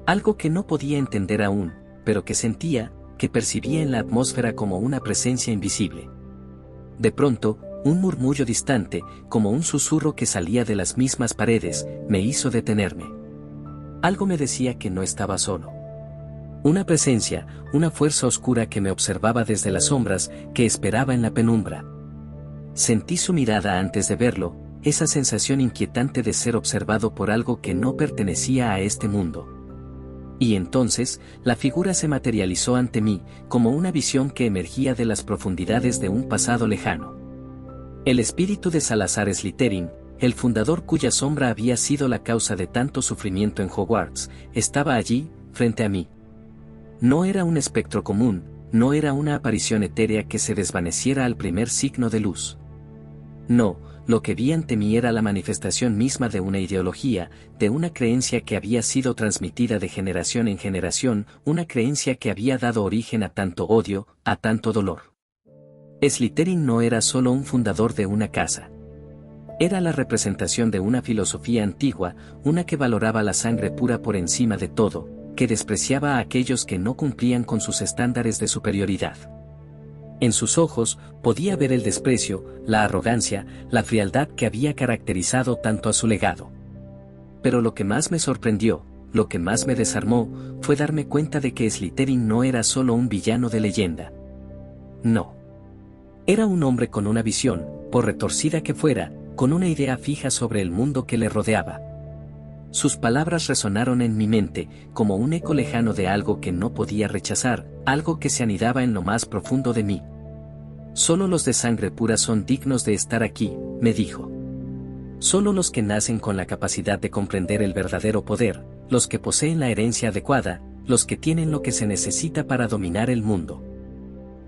Algo que no podía entender aún, pero que sentía, que percibía en la atmósfera como una presencia invisible. De pronto, un murmullo distante, como un susurro que salía de las mismas paredes, me hizo detenerme. Algo me decía que no estaba solo. Una presencia, una fuerza oscura que me observaba desde las sombras, que esperaba en la penumbra. Sentí su mirada antes de verlo, esa sensación inquietante de ser observado por algo que no pertenecía a este mundo. Y entonces, la figura se materializó ante mí, como una visión que emergía de las profundidades de un pasado lejano. El espíritu de Salazar Slytherin, el fundador cuya sombra había sido la causa de tanto sufrimiento en Hogwarts, estaba allí, frente a mí. No era un espectro común, no era una aparición etérea que se desvaneciera al primer signo de luz. No, lo que vi ante mí era la manifestación misma de una ideología, de una creencia que había sido transmitida de generación en generación, una creencia que había dado origen a tanto odio, a tanto dolor. Slytherin no era solo un fundador de una casa. Era la representación de una filosofía antigua, una que valoraba la sangre pura por encima de todo, que despreciaba a aquellos que no cumplían con sus estándares de superioridad. En sus ojos, podía ver el desprecio, la arrogancia, la frialdad que había caracterizado tanto a su legado. Pero lo que más me sorprendió, lo que más me desarmó, fue darme cuenta de que Slytherin no era solo un villano de leyenda. No. Era un hombre con una visión, por retorcida que fuera, con una idea fija sobre el mundo que le rodeaba. Sus palabras resonaron en mi mente, como un eco lejano de algo que no podía rechazar, algo que se anidaba en lo más profundo de mí. Solo los de sangre pura son dignos de estar aquí, me dijo. Solo los que nacen con la capacidad de comprender el verdadero poder, los que poseen la herencia adecuada, los que tienen lo que se necesita para dominar el mundo.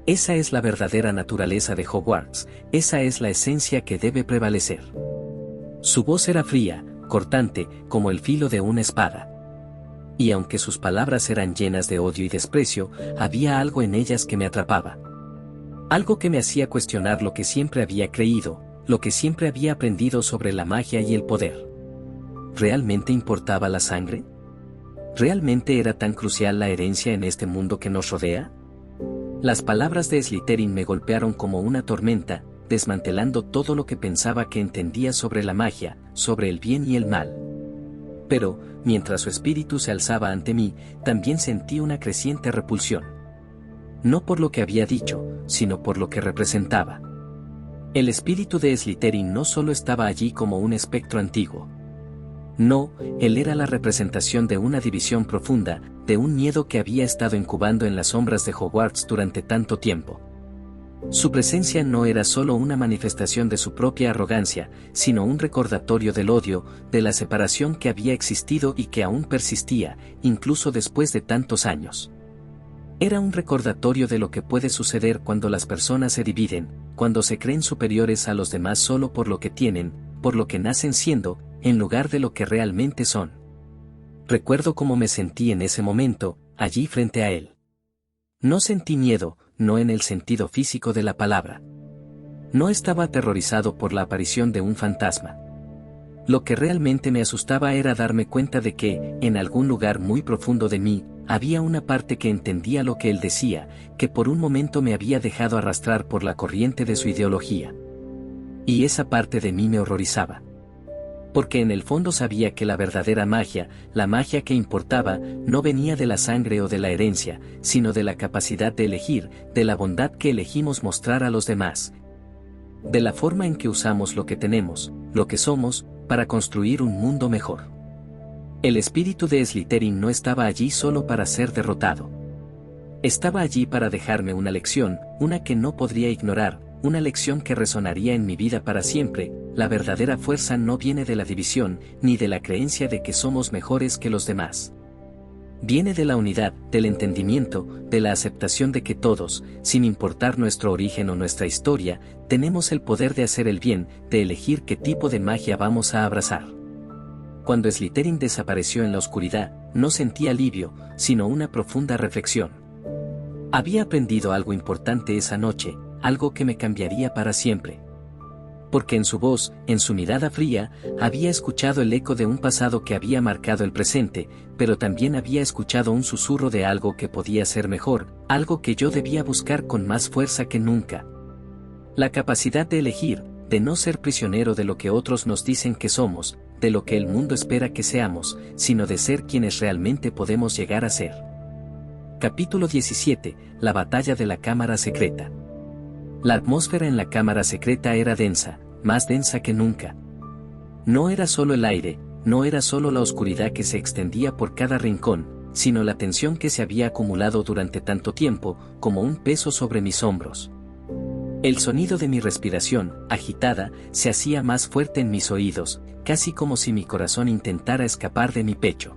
Esa es la verdadera naturaleza de Hogwarts, esa es la esencia que debe prevalecer. Su voz era fría, cortante, como el filo de una espada. Y aunque sus palabras eran llenas de odio y desprecio, había algo en ellas que me atrapaba. Algo que me hacía cuestionar lo que siempre había creído, lo que siempre había aprendido sobre la magia y el poder. ¿Realmente importaba la sangre? ¿Realmente era tan crucial la herencia en este mundo que nos rodea? Las palabras de Slytherin me golpearon como una tormenta, desmantelando todo lo que pensaba que entendía sobre la magia, sobre el bien y el mal. Pero, mientras su espíritu se alzaba ante mí, también sentí una creciente repulsión. No por lo que había dicho, sino por lo que representaba. El espíritu de Slytherin no solo estaba allí como un espectro antiguo. No, él era la representación de una división profunda, de un miedo que había estado incubando en las sombras de Hogwarts durante tanto tiempo. Su presencia no era solo una manifestación de su propia arrogancia, sino un recordatorio del odio, de la separación que había existido y que aún persistía, incluso después de tantos años. Era un recordatorio de lo que puede suceder cuando las personas se dividen, cuando se creen superiores a los demás solo por lo que tienen, por lo que nacen siendo, en lugar de lo que realmente son. Recuerdo cómo me sentí en ese momento, allí frente a él. No sentí miedo, no en el sentido físico de la palabra. No estaba aterrorizado por la aparición de un fantasma. Lo que realmente me asustaba era darme cuenta de que, en algún lugar muy profundo de mí, había una parte que entendía lo que él decía, que por un momento me había dejado arrastrar por la corriente de su ideología. Y esa parte de mí me horrorizaba. Porque en el fondo sabía que la verdadera magia, la magia que importaba, no venía de la sangre o de la herencia, sino de la capacidad de elegir, de la bondad que elegimos mostrar a los demás. De la forma en que usamos lo que tenemos, lo que somos, para construir un mundo mejor. El espíritu de Slytherin no estaba allí solo para ser derrotado. Estaba allí para dejarme una lección, una que no podría ignorar, una lección que resonaría en mi vida para siempre. La verdadera fuerza no viene de la división, ni de la creencia de que somos mejores que los demás. Viene de la unidad, del entendimiento, de la aceptación de que todos, sin importar nuestro origen o nuestra historia, tenemos el poder de hacer el bien, de elegir qué tipo de magia vamos a abrazar. Cuando Slytherin desapareció en la oscuridad, no sentí alivio, sino una profunda reflexión. Había aprendido algo importante esa noche, algo que me cambiaría para siempre. Porque en su voz, en su mirada fría, había escuchado el eco de un pasado que había marcado el presente, pero también había escuchado un susurro de algo que podía ser mejor, algo que yo debía buscar con más fuerza que nunca. La capacidad de elegir, de no ser prisionero de lo que otros nos dicen que somos, de lo que el mundo espera que seamos, sino de ser quienes realmente podemos llegar a ser. Capítulo 17. La batalla de la cámara secreta. La atmósfera en la cámara secreta era densa, más densa que nunca. No era solo el aire, no era solo la oscuridad que se extendía por cada rincón, sino la tensión que se había acumulado durante tanto tiempo, como un peso sobre mis hombros. El sonido de mi respiración, agitada, se hacía más fuerte en mis oídos, casi como si mi corazón intentara escapar de mi pecho.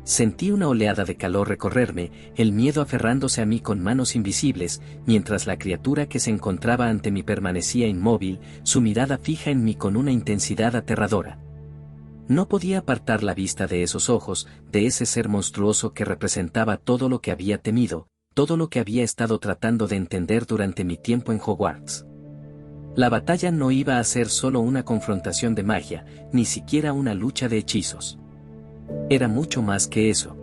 Sentí una oleada de calor recorrerme, el miedo aferrándose a mí con manos invisibles, mientras la criatura que se encontraba ante mí permanecía inmóvil, su mirada fija en mí con una intensidad aterradora. No podía apartar la vista de esos ojos, de ese ser monstruoso que representaba todo lo que había temido, todo lo que había estado tratando de entender durante mi tiempo en Hogwarts. La batalla no iba a ser solo una confrontación de magia, ni siquiera una lucha de hechizos. Era mucho más que eso.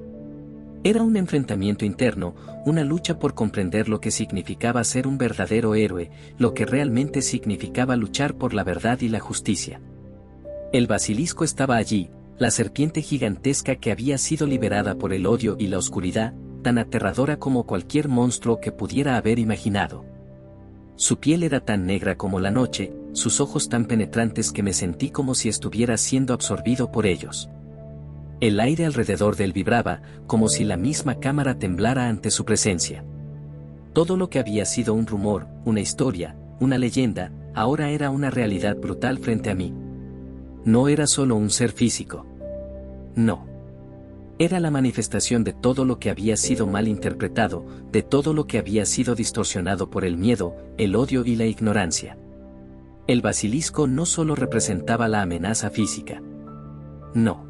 Era un enfrentamiento interno, una lucha por comprender lo que significaba ser un verdadero héroe, lo que realmente significaba luchar por la verdad y la justicia. El basilisco estaba allí, la serpiente gigantesca que había sido liberada por el odio y la oscuridad, tan aterradora como cualquier monstruo que pudiera haber imaginado. Su piel era tan negra como la noche, sus ojos tan penetrantes que me sentí como si estuviera siendo absorbido por ellos. El aire alrededor de él vibraba, como si la misma cámara temblara ante su presencia. Todo lo que había sido un rumor, una historia, una leyenda, ahora era una realidad brutal frente a mí. No era solo un ser físico. No. Era la manifestación de todo lo que había sido mal interpretado, de todo lo que había sido distorsionado por el miedo, el odio y la ignorancia. El basilisco no solo representaba la amenaza física. No.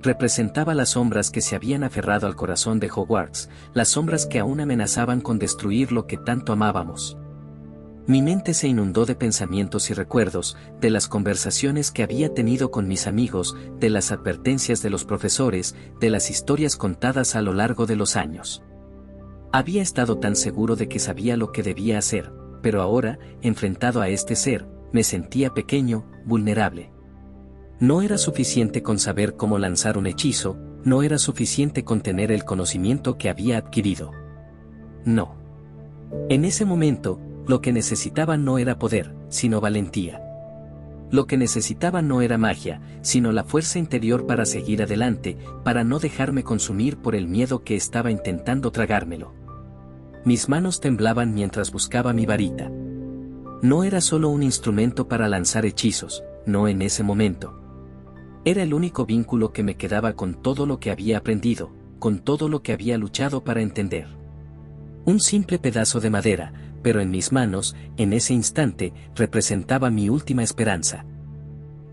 Representaba las sombras que se habían aferrado al corazón de Hogwarts, las sombras que aún amenazaban con destruir lo que tanto amábamos. Mi mente se inundó de pensamientos y recuerdos, de las conversaciones que había tenido con mis amigos, de las advertencias de los profesores, de las historias contadas a lo largo de los años. Había estado tan seguro de que sabía lo que debía hacer, pero ahora, enfrentado a este ser, me sentía pequeño, vulnerable. No era suficiente con saber cómo lanzar un hechizo, no era suficiente con tener el conocimiento que había adquirido. No. En ese momento, lo que necesitaba no era poder, sino valentía. Lo que necesitaba no era magia, sino la fuerza interior para seguir adelante, para no dejarme consumir por el miedo que estaba intentando tragármelo. Mis manos temblaban mientras buscaba mi varita. No era solo un instrumento para lanzar hechizos, no en ese momento. Era el único vínculo que me quedaba con todo lo que había aprendido, con todo lo que había luchado para entender. Un simple pedazo de madera, pero en mis manos, en ese instante, representaba mi última esperanza.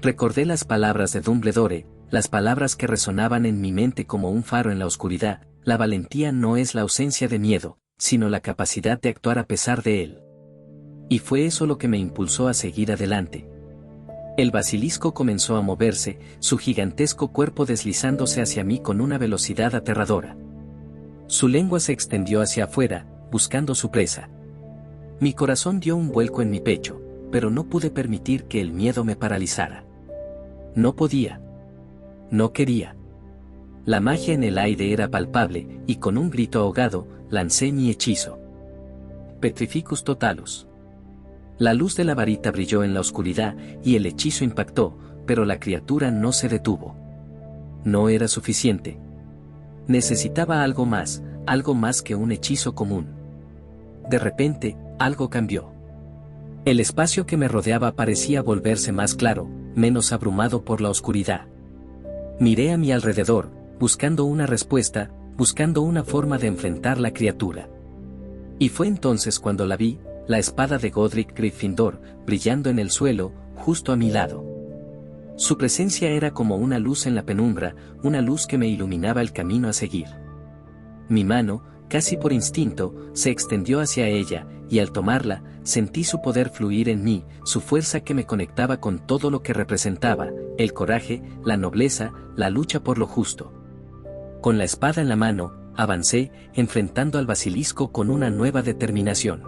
Recordé las palabras de Dumbledore, las palabras que resonaban en mi mente como un faro en la oscuridad: la valentía no es la ausencia de miedo, sino la capacidad de actuar a pesar de él. Y fue eso lo que me impulsó a seguir adelante. El basilisco comenzó a moverse, su gigantesco cuerpo deslizándose hacia mí con una velocidad aterradora. Su lengua se extendió hacia afuera, buscando su presa. Mi corazón dio un vuelco en mi pecho, pero no pude permitir que el miedo me paralizara. No podía. No quería. La magia en el aire era palpable, y con un grito ahogado, lancé mi hechizo. Petrificus Totalus. La luz de la varita brilló en la oscuridad, y el hechizo impactó, pero la criatura no se detuvo. No era suficiente. Necesitaba algo más que un hechizo común. De repente, algo cambió. El espacio que me rodeaba parecía volverse más claro, menos abrumado por la oscuridad. Miré a mi alrededor, buscando una respuesta, buscando una forma de enfrentar la criatura. Y fue entonces cuando la vi, la espada de Godric Gryffindor, brillando en el suelo, justo a mi lado. Su presencia era como una luz en la penumbra, una luz que me iluminaba el camino a seguir. Mi mano, casi por instinto, se extendió hacia ella, y al tomarla, sentí su poder fluir en mí, su fuerza que me conectaba con todo lo que representaba, el coraje, la nobleza, la lucha por lo justo. Con la espada en la mano, avancé, enfrentando al basilisco con una nueva determinación.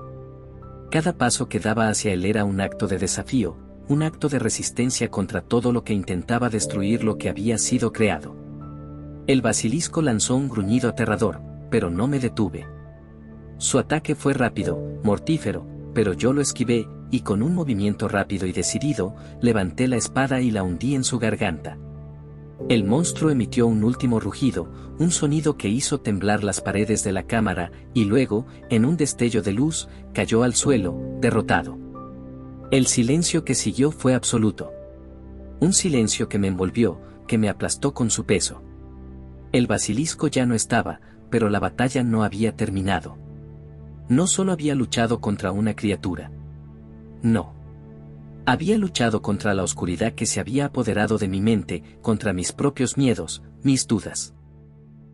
Cada paso que daba hacia él era un acto de desafío, un acto de resistencia contra todo lo que intentaba destruir lo que había sido creado. El basilisco lanzó un gruñido aterrador, pero no me detuve. Su ataque fue rápido, mortífero, pero yo lo esquivé, y con un movimiento rápido y decidido, levanté la espada y la hundí en su garganta. El monstruo emitió un último rugido, un sonido que hizo temblar las paredes de la cámara, y luego, en un destello de luz, cayó al suelo, derrotado. El silencio que siguió fue absoluto. Un silencio que me envolvió, que me aplastó con su peso. El basilisco ya no estaba, pero la batalla no había terminado. No solo había luchado contra una criatura. No. Había luchado contra la oscuridad que se había apoderado de mi mente, contra mis propios miedos, mis dudas.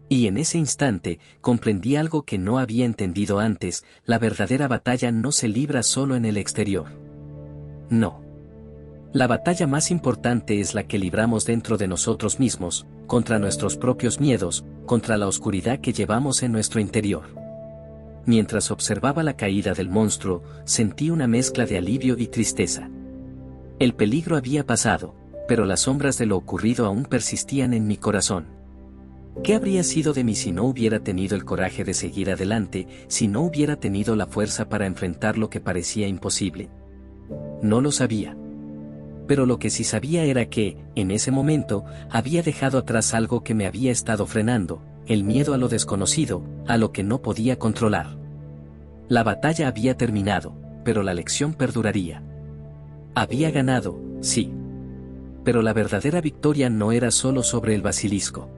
Y en ese instante, comprendí algo que no había entendido antes: la verdadera batalla no se libra solo en el exterior. No. La batalla más importante es la que libramos dentro de nosotros mismos, contra nuestros propios miedos, contra la oscuridad que llevamos en nuestro interior. Mientras observaba la caída del monstruo, sentí una mezcla de alivio y tristeza. El peligro había pasado, pero las sombras de lo ocurrido aún persistían en mi corazón. ¿Qué habría sido de mí si no hubiera tenido el coraje de seguir adelante, si no hubiera tenido la fuerza para enfrentar lo que parecía imposible? No lo sabía. Pero lo que sí sabía era que, en ese momento, había dejado atrás algo que me había estado frenando: el miedo a lo desconocido, a lo que no podía controlar. La batalla había terminado, pero la lección perduraría. Había ganado, sí. Pero la verdadera victoria no era solo sobre el basilisco.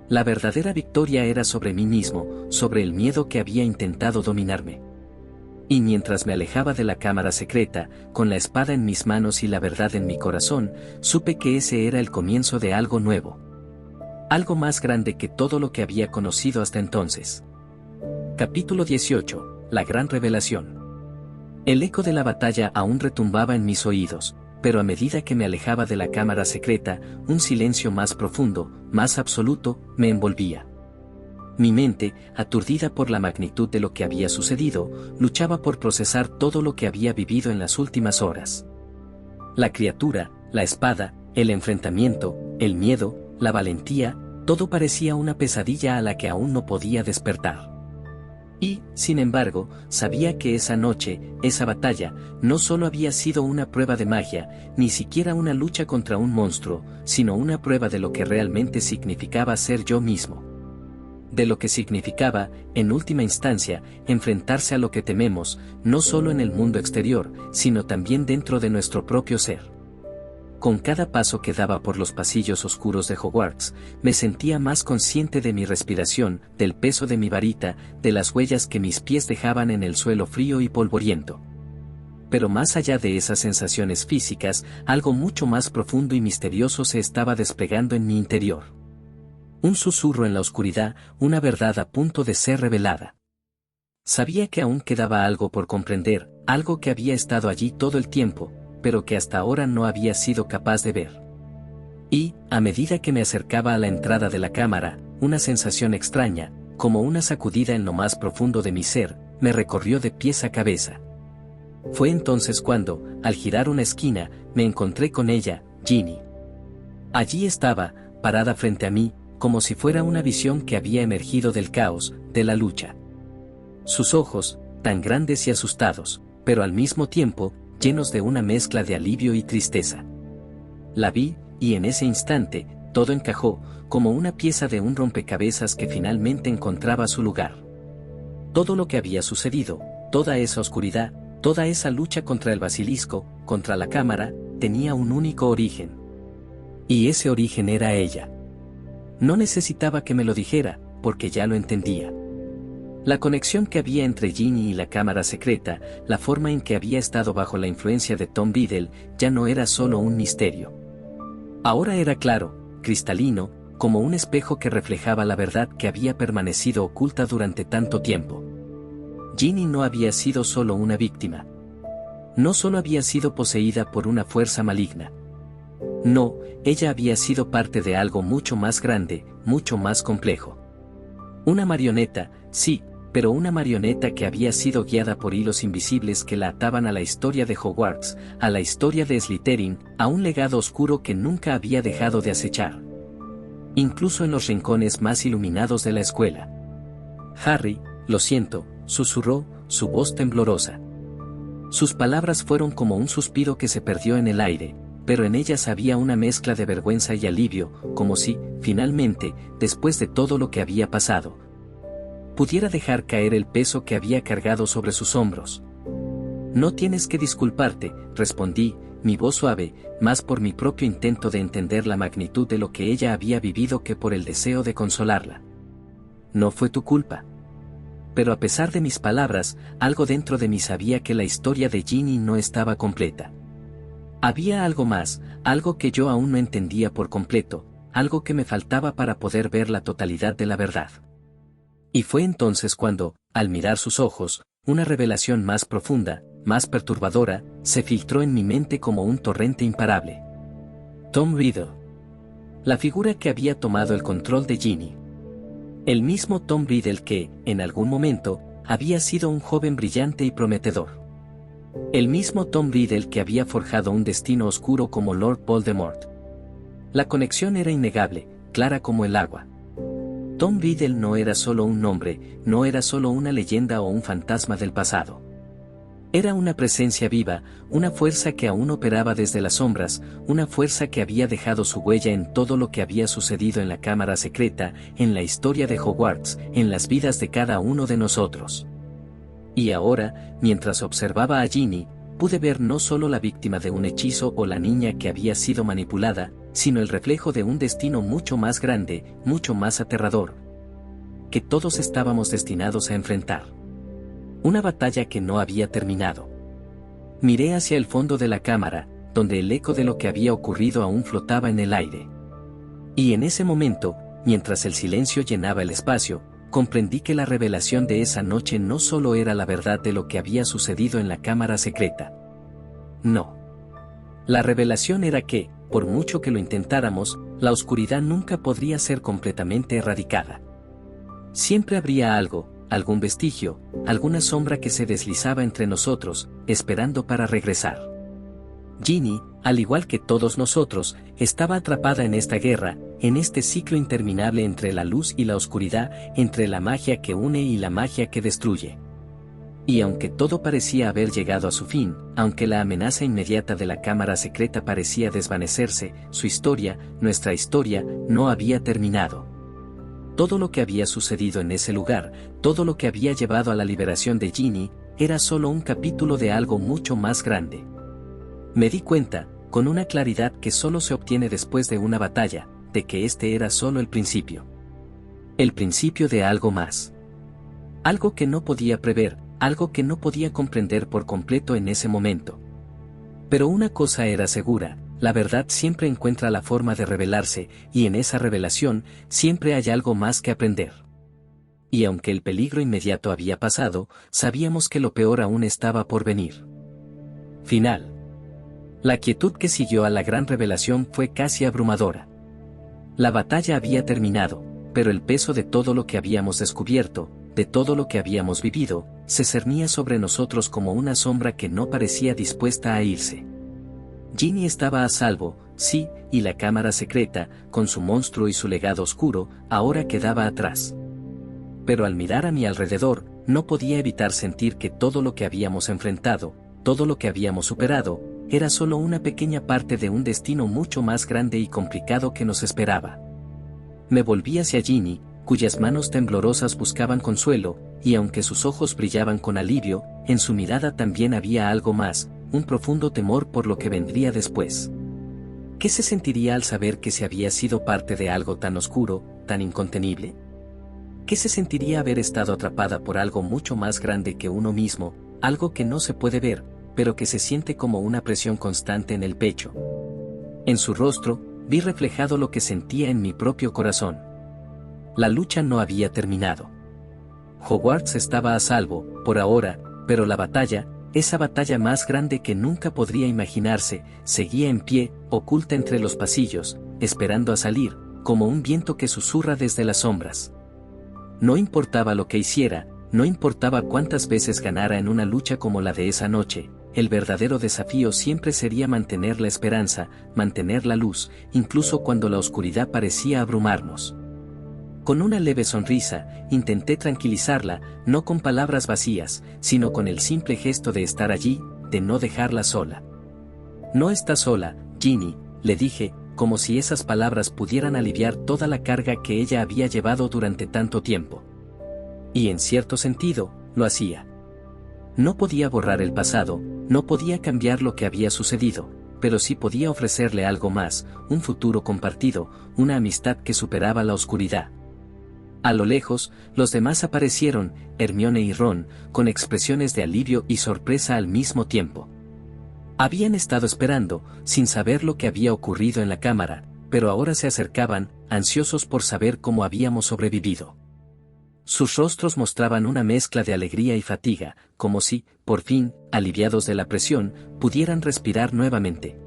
La verdadera victoria era sobre mí mismo, sobre el miedo que había intentado dominarme. Y mientras me alejaba de la cámara secreta, con la espada en mis manos y la verdad en mi corazón, supe que ese era el comienzo de algo nuevo. Algo más grande que todo lo que había conocido hasta entonces. Capítulo 18. La gran revelación. El eco de la batalla aún retumbaba en mis oídos, pero a medida que me alejaba de la cámara secreta, un silencio más profundo, más absoluto, me envolvía. Mi mente, aturdida por la magnitud de lo que había sucedido, luchaba por procesar todo lo que había vivido en las últimas horas. La criatura, la espada, el enfrentamiento, el miedo, la valentía, todo parecía una pesadilla a la que aún no podía despertar. Y, sin embargo, sabía que esa noche, esa batalla, no solo había sido una prueba de magia, ni siquiera una lucha contra un monstruo, sino una prueba de lo que realmente significaba ser yo mismo. De lo que significaba, en última instancia, enfrentarse a lo que tememos, no solo en el mundo exterior, sino también dentro de nuestro propio ser. Con cada paso que daba por los pasillos oscuros de Hogwarts, me sentía más consciente de mi respiración, del peso de mi varita, de las huellas que mis pies dejaban en el suelo frío y polvoriento. Pero más allá de esas sensaciones físicas, algo mucho más profundo y misterioso se estaba desplegando en mi interior. Un susurro en la oscuridad, una verdad a punto de ser revelada. Sabía que aún quedaba algo por comprender, algo que había estado allí todo el tiempo, pero que hasta ahora no había sido capaz de ver. Y, a medida que me acercaba a la entrada de la cámara, una sensación extraña, como una sacudida en lo más profundo de mi ser, me recorrió de pies a cabeza. Fue entonces cuando, al girar una esquina, me encontré con ella, Ginny. Allí estaba, parada frente a mí, como si fuera una visión que había emergido del caos, de la lucha. Sus ojos, tan grandes y asustados, pero al mismo tiempo, llenos de una mezcla de alivio y tristeza. La vi, y en ese instante, todo encajó, como una pieza de un rompecabezas que finalmente encontraba su lugar. Todo lo que había sucedido, toda esa oscuridad, toda esa lucha contra el basilisco, contra la cámara, tenía un único origen. Y ese origen era ella. No necesitaba que me lo dijera, porque ya lo entendía. La conexión que había entre Ginny y la cámara secreta, la forma en que había estado bajo la influencia de Tom Riddle, ya no era solo un misterio. Ahora era claro, cristalino, como un espejo que reflejaba la verdad que había permanecido oculta durante tanto tiempo. Ginny no había sido solo una víctima. No solo había sido poseída por una fuerza maligna. No, ella había sido parte de algo mucho más grande, mucho más complejo. Una marioneta, sí, pero una marioneta que había sido guiada por hilos invisibles que la ataban a la historia de Hogwarts, a la historia de Slytherin, a un legado oscuro que nunca había dejado de acechar. Incluso en los rincones más iluminados de la escuela. Harry, lo siento, susurró, su voz temblorosa. Sus palabras fueron como un suspiro que se perdió en el aire, pero en ellas había una mezcla de vergüenza y alivio, como si, finalmente, después de todo lo que había pasado, pudiera dejar caer el peso que había cargado sobre sus hombros. No tienes que disculparte, respondí, mi voz suave, más por mi propio intento de entender la magnitud de lo que ella había vivido que por el deseo de consolarla. No fue tu culpa. Pero a pesar de mis palabras, algo dentro de mí sabía que la historia de Ginny no estaba completa. Había algo más, algo que yo aún no entendía por completo, algo que me faltaba para poder ver la totalidad de la verdad. Y fue entonces cuando, al mirar sus ojos, una revelación más profunda, más perturbadora, se filtró en mi mente como un torrente imparable. Tom Riddle. La figura que había tomado el control de Ginny. El mismo Tom Riddle que, en algún momento, había sido un joven brillante y prometedor. El mismo Tom Riddle que había forjado un destino oscuro como Lord Voldemort. La conexión era innegable, clara como el agua. Tom Riddle no era solo un nombre, no era solo una leyenda o un fantasma del pasado. Era una presencia viva, una fuerza que aún operaba desde las sombras, una fuerza que había dejado su huella en todo lo que había sucedido en la cámara secreta, en la historia de Hogwarts, en las vidas de cada uno de nosotros. Y ahora, mientras observaba a Ginny, pude ver no solo la víctima de un hechizo o la niña que había sido manipulada, sino el reflejo de un destino mucho más grande, mucho más aterrador, que todos estábamos destinados a enfrentar. Una batalla que no había terminado. Miré hacia el fondo de la cámara, donde el eco de lo que había ocurrido aún flotaba en el aire. Y en ese momento, mientras el silencio llenaba el espacio, comprendí que la revelación de esa noche no solo era la verdad de lo que había sucedido en la cámara secreta. No. La revelación era que, por mucho que lo intentáramos, la oscuridad nunca podría ser completamente erradicada. Siempre habría algo, algún vestigio, alguna sombra que se deslizaba entre nosotros, esperando para regresar. Ginny, al igual que todos nosotros, estaba atrapada en esta guerra, en este ciclo interminable entre la luz y la oscuridad, entre la magia que une y la magia que destruye. Y aunque todo parecía haber llegado a su fin, aunque la amenaza inmediata de la cámara secreta parecía desvanecerse, su historia, nuestra historia, no había terminado. Todo lo que había sucedido en ese lugar, todo lo que había llevado a la liberación de Ginny, era solo un capítulo de algo mucho más grande. Me di cuenta, con una claridad que solo se obtiene después de una batalla, de que este era solo el principio. El principio de algo más. Algo que no podía prever, algo que no podía comprender por completo en ese momento. Pero una cosa era segura. La verdad siempre encuentra la forma de revelarse, y en esa revelación, siempre hay algo más que aprender. Y aunque el peligro inmediato había pasado, sabíamos que lo peor aún estaba por venir. Final. La quietud que siguió a la gran revelación fue casi abrumadora. La batalla había terminado, pero el peso de todo lo que habíamos descubierto, de todo lo que habíamos vivido, se cernía sobre nosotros como una sombra que no parecía dispuesta a irse. Ginny estaba a salvo, sí, y la cámara secreta, con su monstruo y su legado oscuro, ahora quedaba atrás. Pero al mirar a mi alrededor, no podía evitar sentir que todo lo que habíamos enfrentado, todo lo que habíamos superado, era solo una pequeña parte de un destino mucho más grande y complicado que nos esperaba. Me volví hacia Ginny, cuyas manos temblorosas buscaban consuelo, y aunque sus ojos brillaban con alivio, en su mirada también había algo más, un profundo temor por lo que vendría después. ¿Qué se sentiría al saber que se había sido parte de algo tan oscuro, tan incontenible? ¿Qué se sentiría haber estado atrapada por algo mucho más grande que uno mismo, algo que no se puede ver, pero que se siente como una presión constante en el pecho? En su rostro, vi reflejado lo que sentía en mi propio corazón. La lucha no había terminado. Hogwarts estaba a salvo, por ahora, pero la batalla, esa batalla más grande que nunca podría imaginarse, seguía en pie, oculta entre los pasillos, esperando a salir, como un viento que susurra desde las sombras. No importaba lo que hiciera, no importaba cuántas veces ganara en una lucha como la de esa noche, el verdadero desafío siempre sería mantener la esperanza, mantener la luz, incluso cuando la oscuridad parecía abrumarnos. Con una leve sonrisa, intenté tranquilizarla, no con palabras vacías, sino con el simple gesto de estar allí, de no dejarla sola. No estás sola, Ginny, le dije, como si esas palabras pudieran aliviar toda la carga que ella había llevado durante tanto tiempo. Y en cierto sentido, lo hacía. No podía borrar el pasado, no podía cambiar lo que había sucedido, pero sí podía ofrecerle algo más, un futuro compartido, una amistad que superaba la oscuridad. A lo lejos, los demás aparecieron, Hermione y Ron, con expresiones de alivio y sorpresa al mismo tiempo. Habían estado esperando, sin saber lo que había ocurrido en la cámara, pero ahora se acercaban, ansiosos por saber cómo habíamos sobrevivido. Sus rostros mostraban una mezcla de alegría y fatiga, como si, por fin, aliviados de la presión, pudieran respirar nuevamente.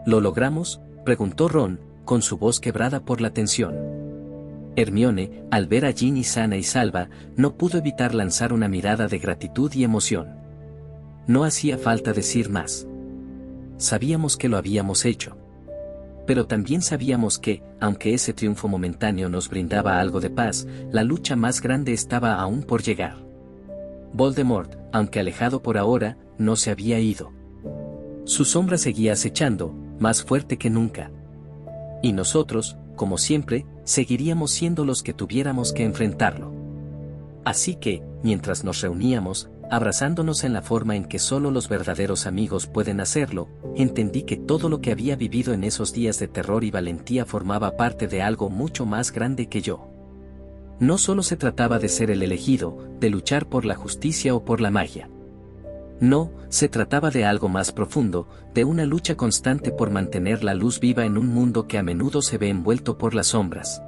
¿Lo logramos?, preguntó Ron, con su voz quebrada por la tensión. Hermione, al ver a Ginny sana y salva, no pudo evitar lanzar una mirada de gratitud y emoción. No hacía falta decir más. Sabíamos que lo habíamos hecho. Pero también sabíamos que, aunque ese triunfo momentáneo nos brindaba algo de paz, la lucha más grande estaba aún por llegar. Voldemort, aunque alejado por ahora, no se había ido. Su sombra seguía acechando, más fuerte que nunca. Y nosotros, como siempre, seguiríamos siendo los que tuviéramos que enfrentarlo. Así que, mientras nos reuníamos, abrazándonos en la forma en que solo los verdaderos amigos pueden hacerlo, entendí que todo lo que había vivido en esos días de terror y valentía formaba parte de algo mucho más grande que yo. No solo se trataba de ser el elegido, de luchar por la justicia o por la magia. No, se trataba de algo más profundo, de una lucha constante por mantener la luz viva en un mundo que a menudo se ve envuelto por las sombras.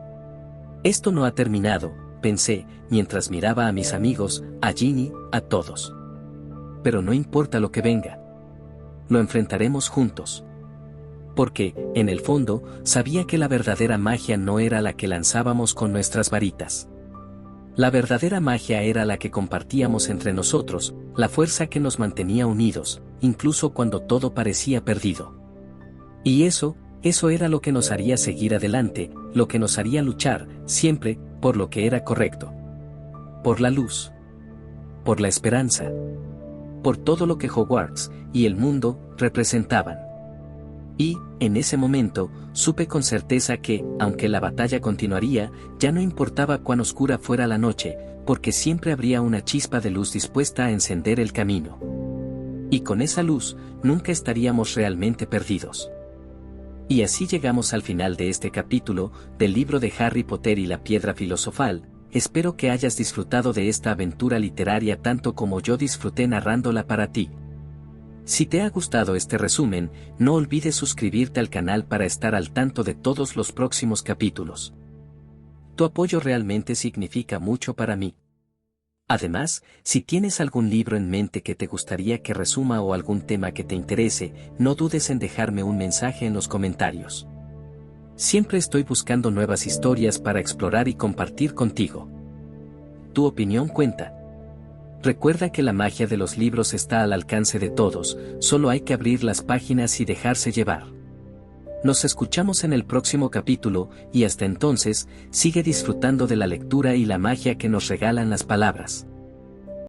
Esto no ha terminado, pensé, mientras miraba a mis amigos, a Ginny, a todos. Pero no importa lo que venga. Lo enfrentaremos juntos. Porque, en el fondo, sabía que la verdadera magia no era la que lanzábamos con nuestras varitas. La verdadera magia era la que compartíamos entre nosotros, la fuerza que nos mantenía unidos, incluso cuando todo parecía perdido. Y eso era lo que nos haría seguir adelante, lo que nos haría luchar, siempre, por lo que era correcto. Por la luz. Por la esperanza. Por todo lo que Hogwarts y el mundo representaban. Y, en ese momento, supe con certeza que, aunque la batalla continuaría, ya no importaba cuán oscura fuera la noche, porque siempre habría una chispa de luz dispuesta a encender el camino. Y con esa luz, nunca estaríamos realmente perdidos. Y así llegamos al final de este capítulo, del libro de Harry Potter y la Piedra Filosofal. Espero que hayas disfrutado de esta aventura literaria tanto como yo disfruté narrándola para ti. Si te ha gustado este resumen, no olvides suscribirte al canal para estar al tanto de todos los próximos capítulos. Tu apoyo realmente significa mucho para mí. Además, si tienes algún libro en mente que te gustaría que resuma o algún tema que te interese, no dudes en dejarme un mensaje en los comentarios. Siempre estoy buscando nuevas historias para explorar y compartir contigo. Tu opinión cuenta. Recuerda que la magia de los libros está al alcance de todos, solo hay que abrir las páginas y dejarse llevar. Nos escuchamos en el próximo capítulo, y hasta entonces, sigue disfrutando de la lectura y la magia que nos regalan las palabras.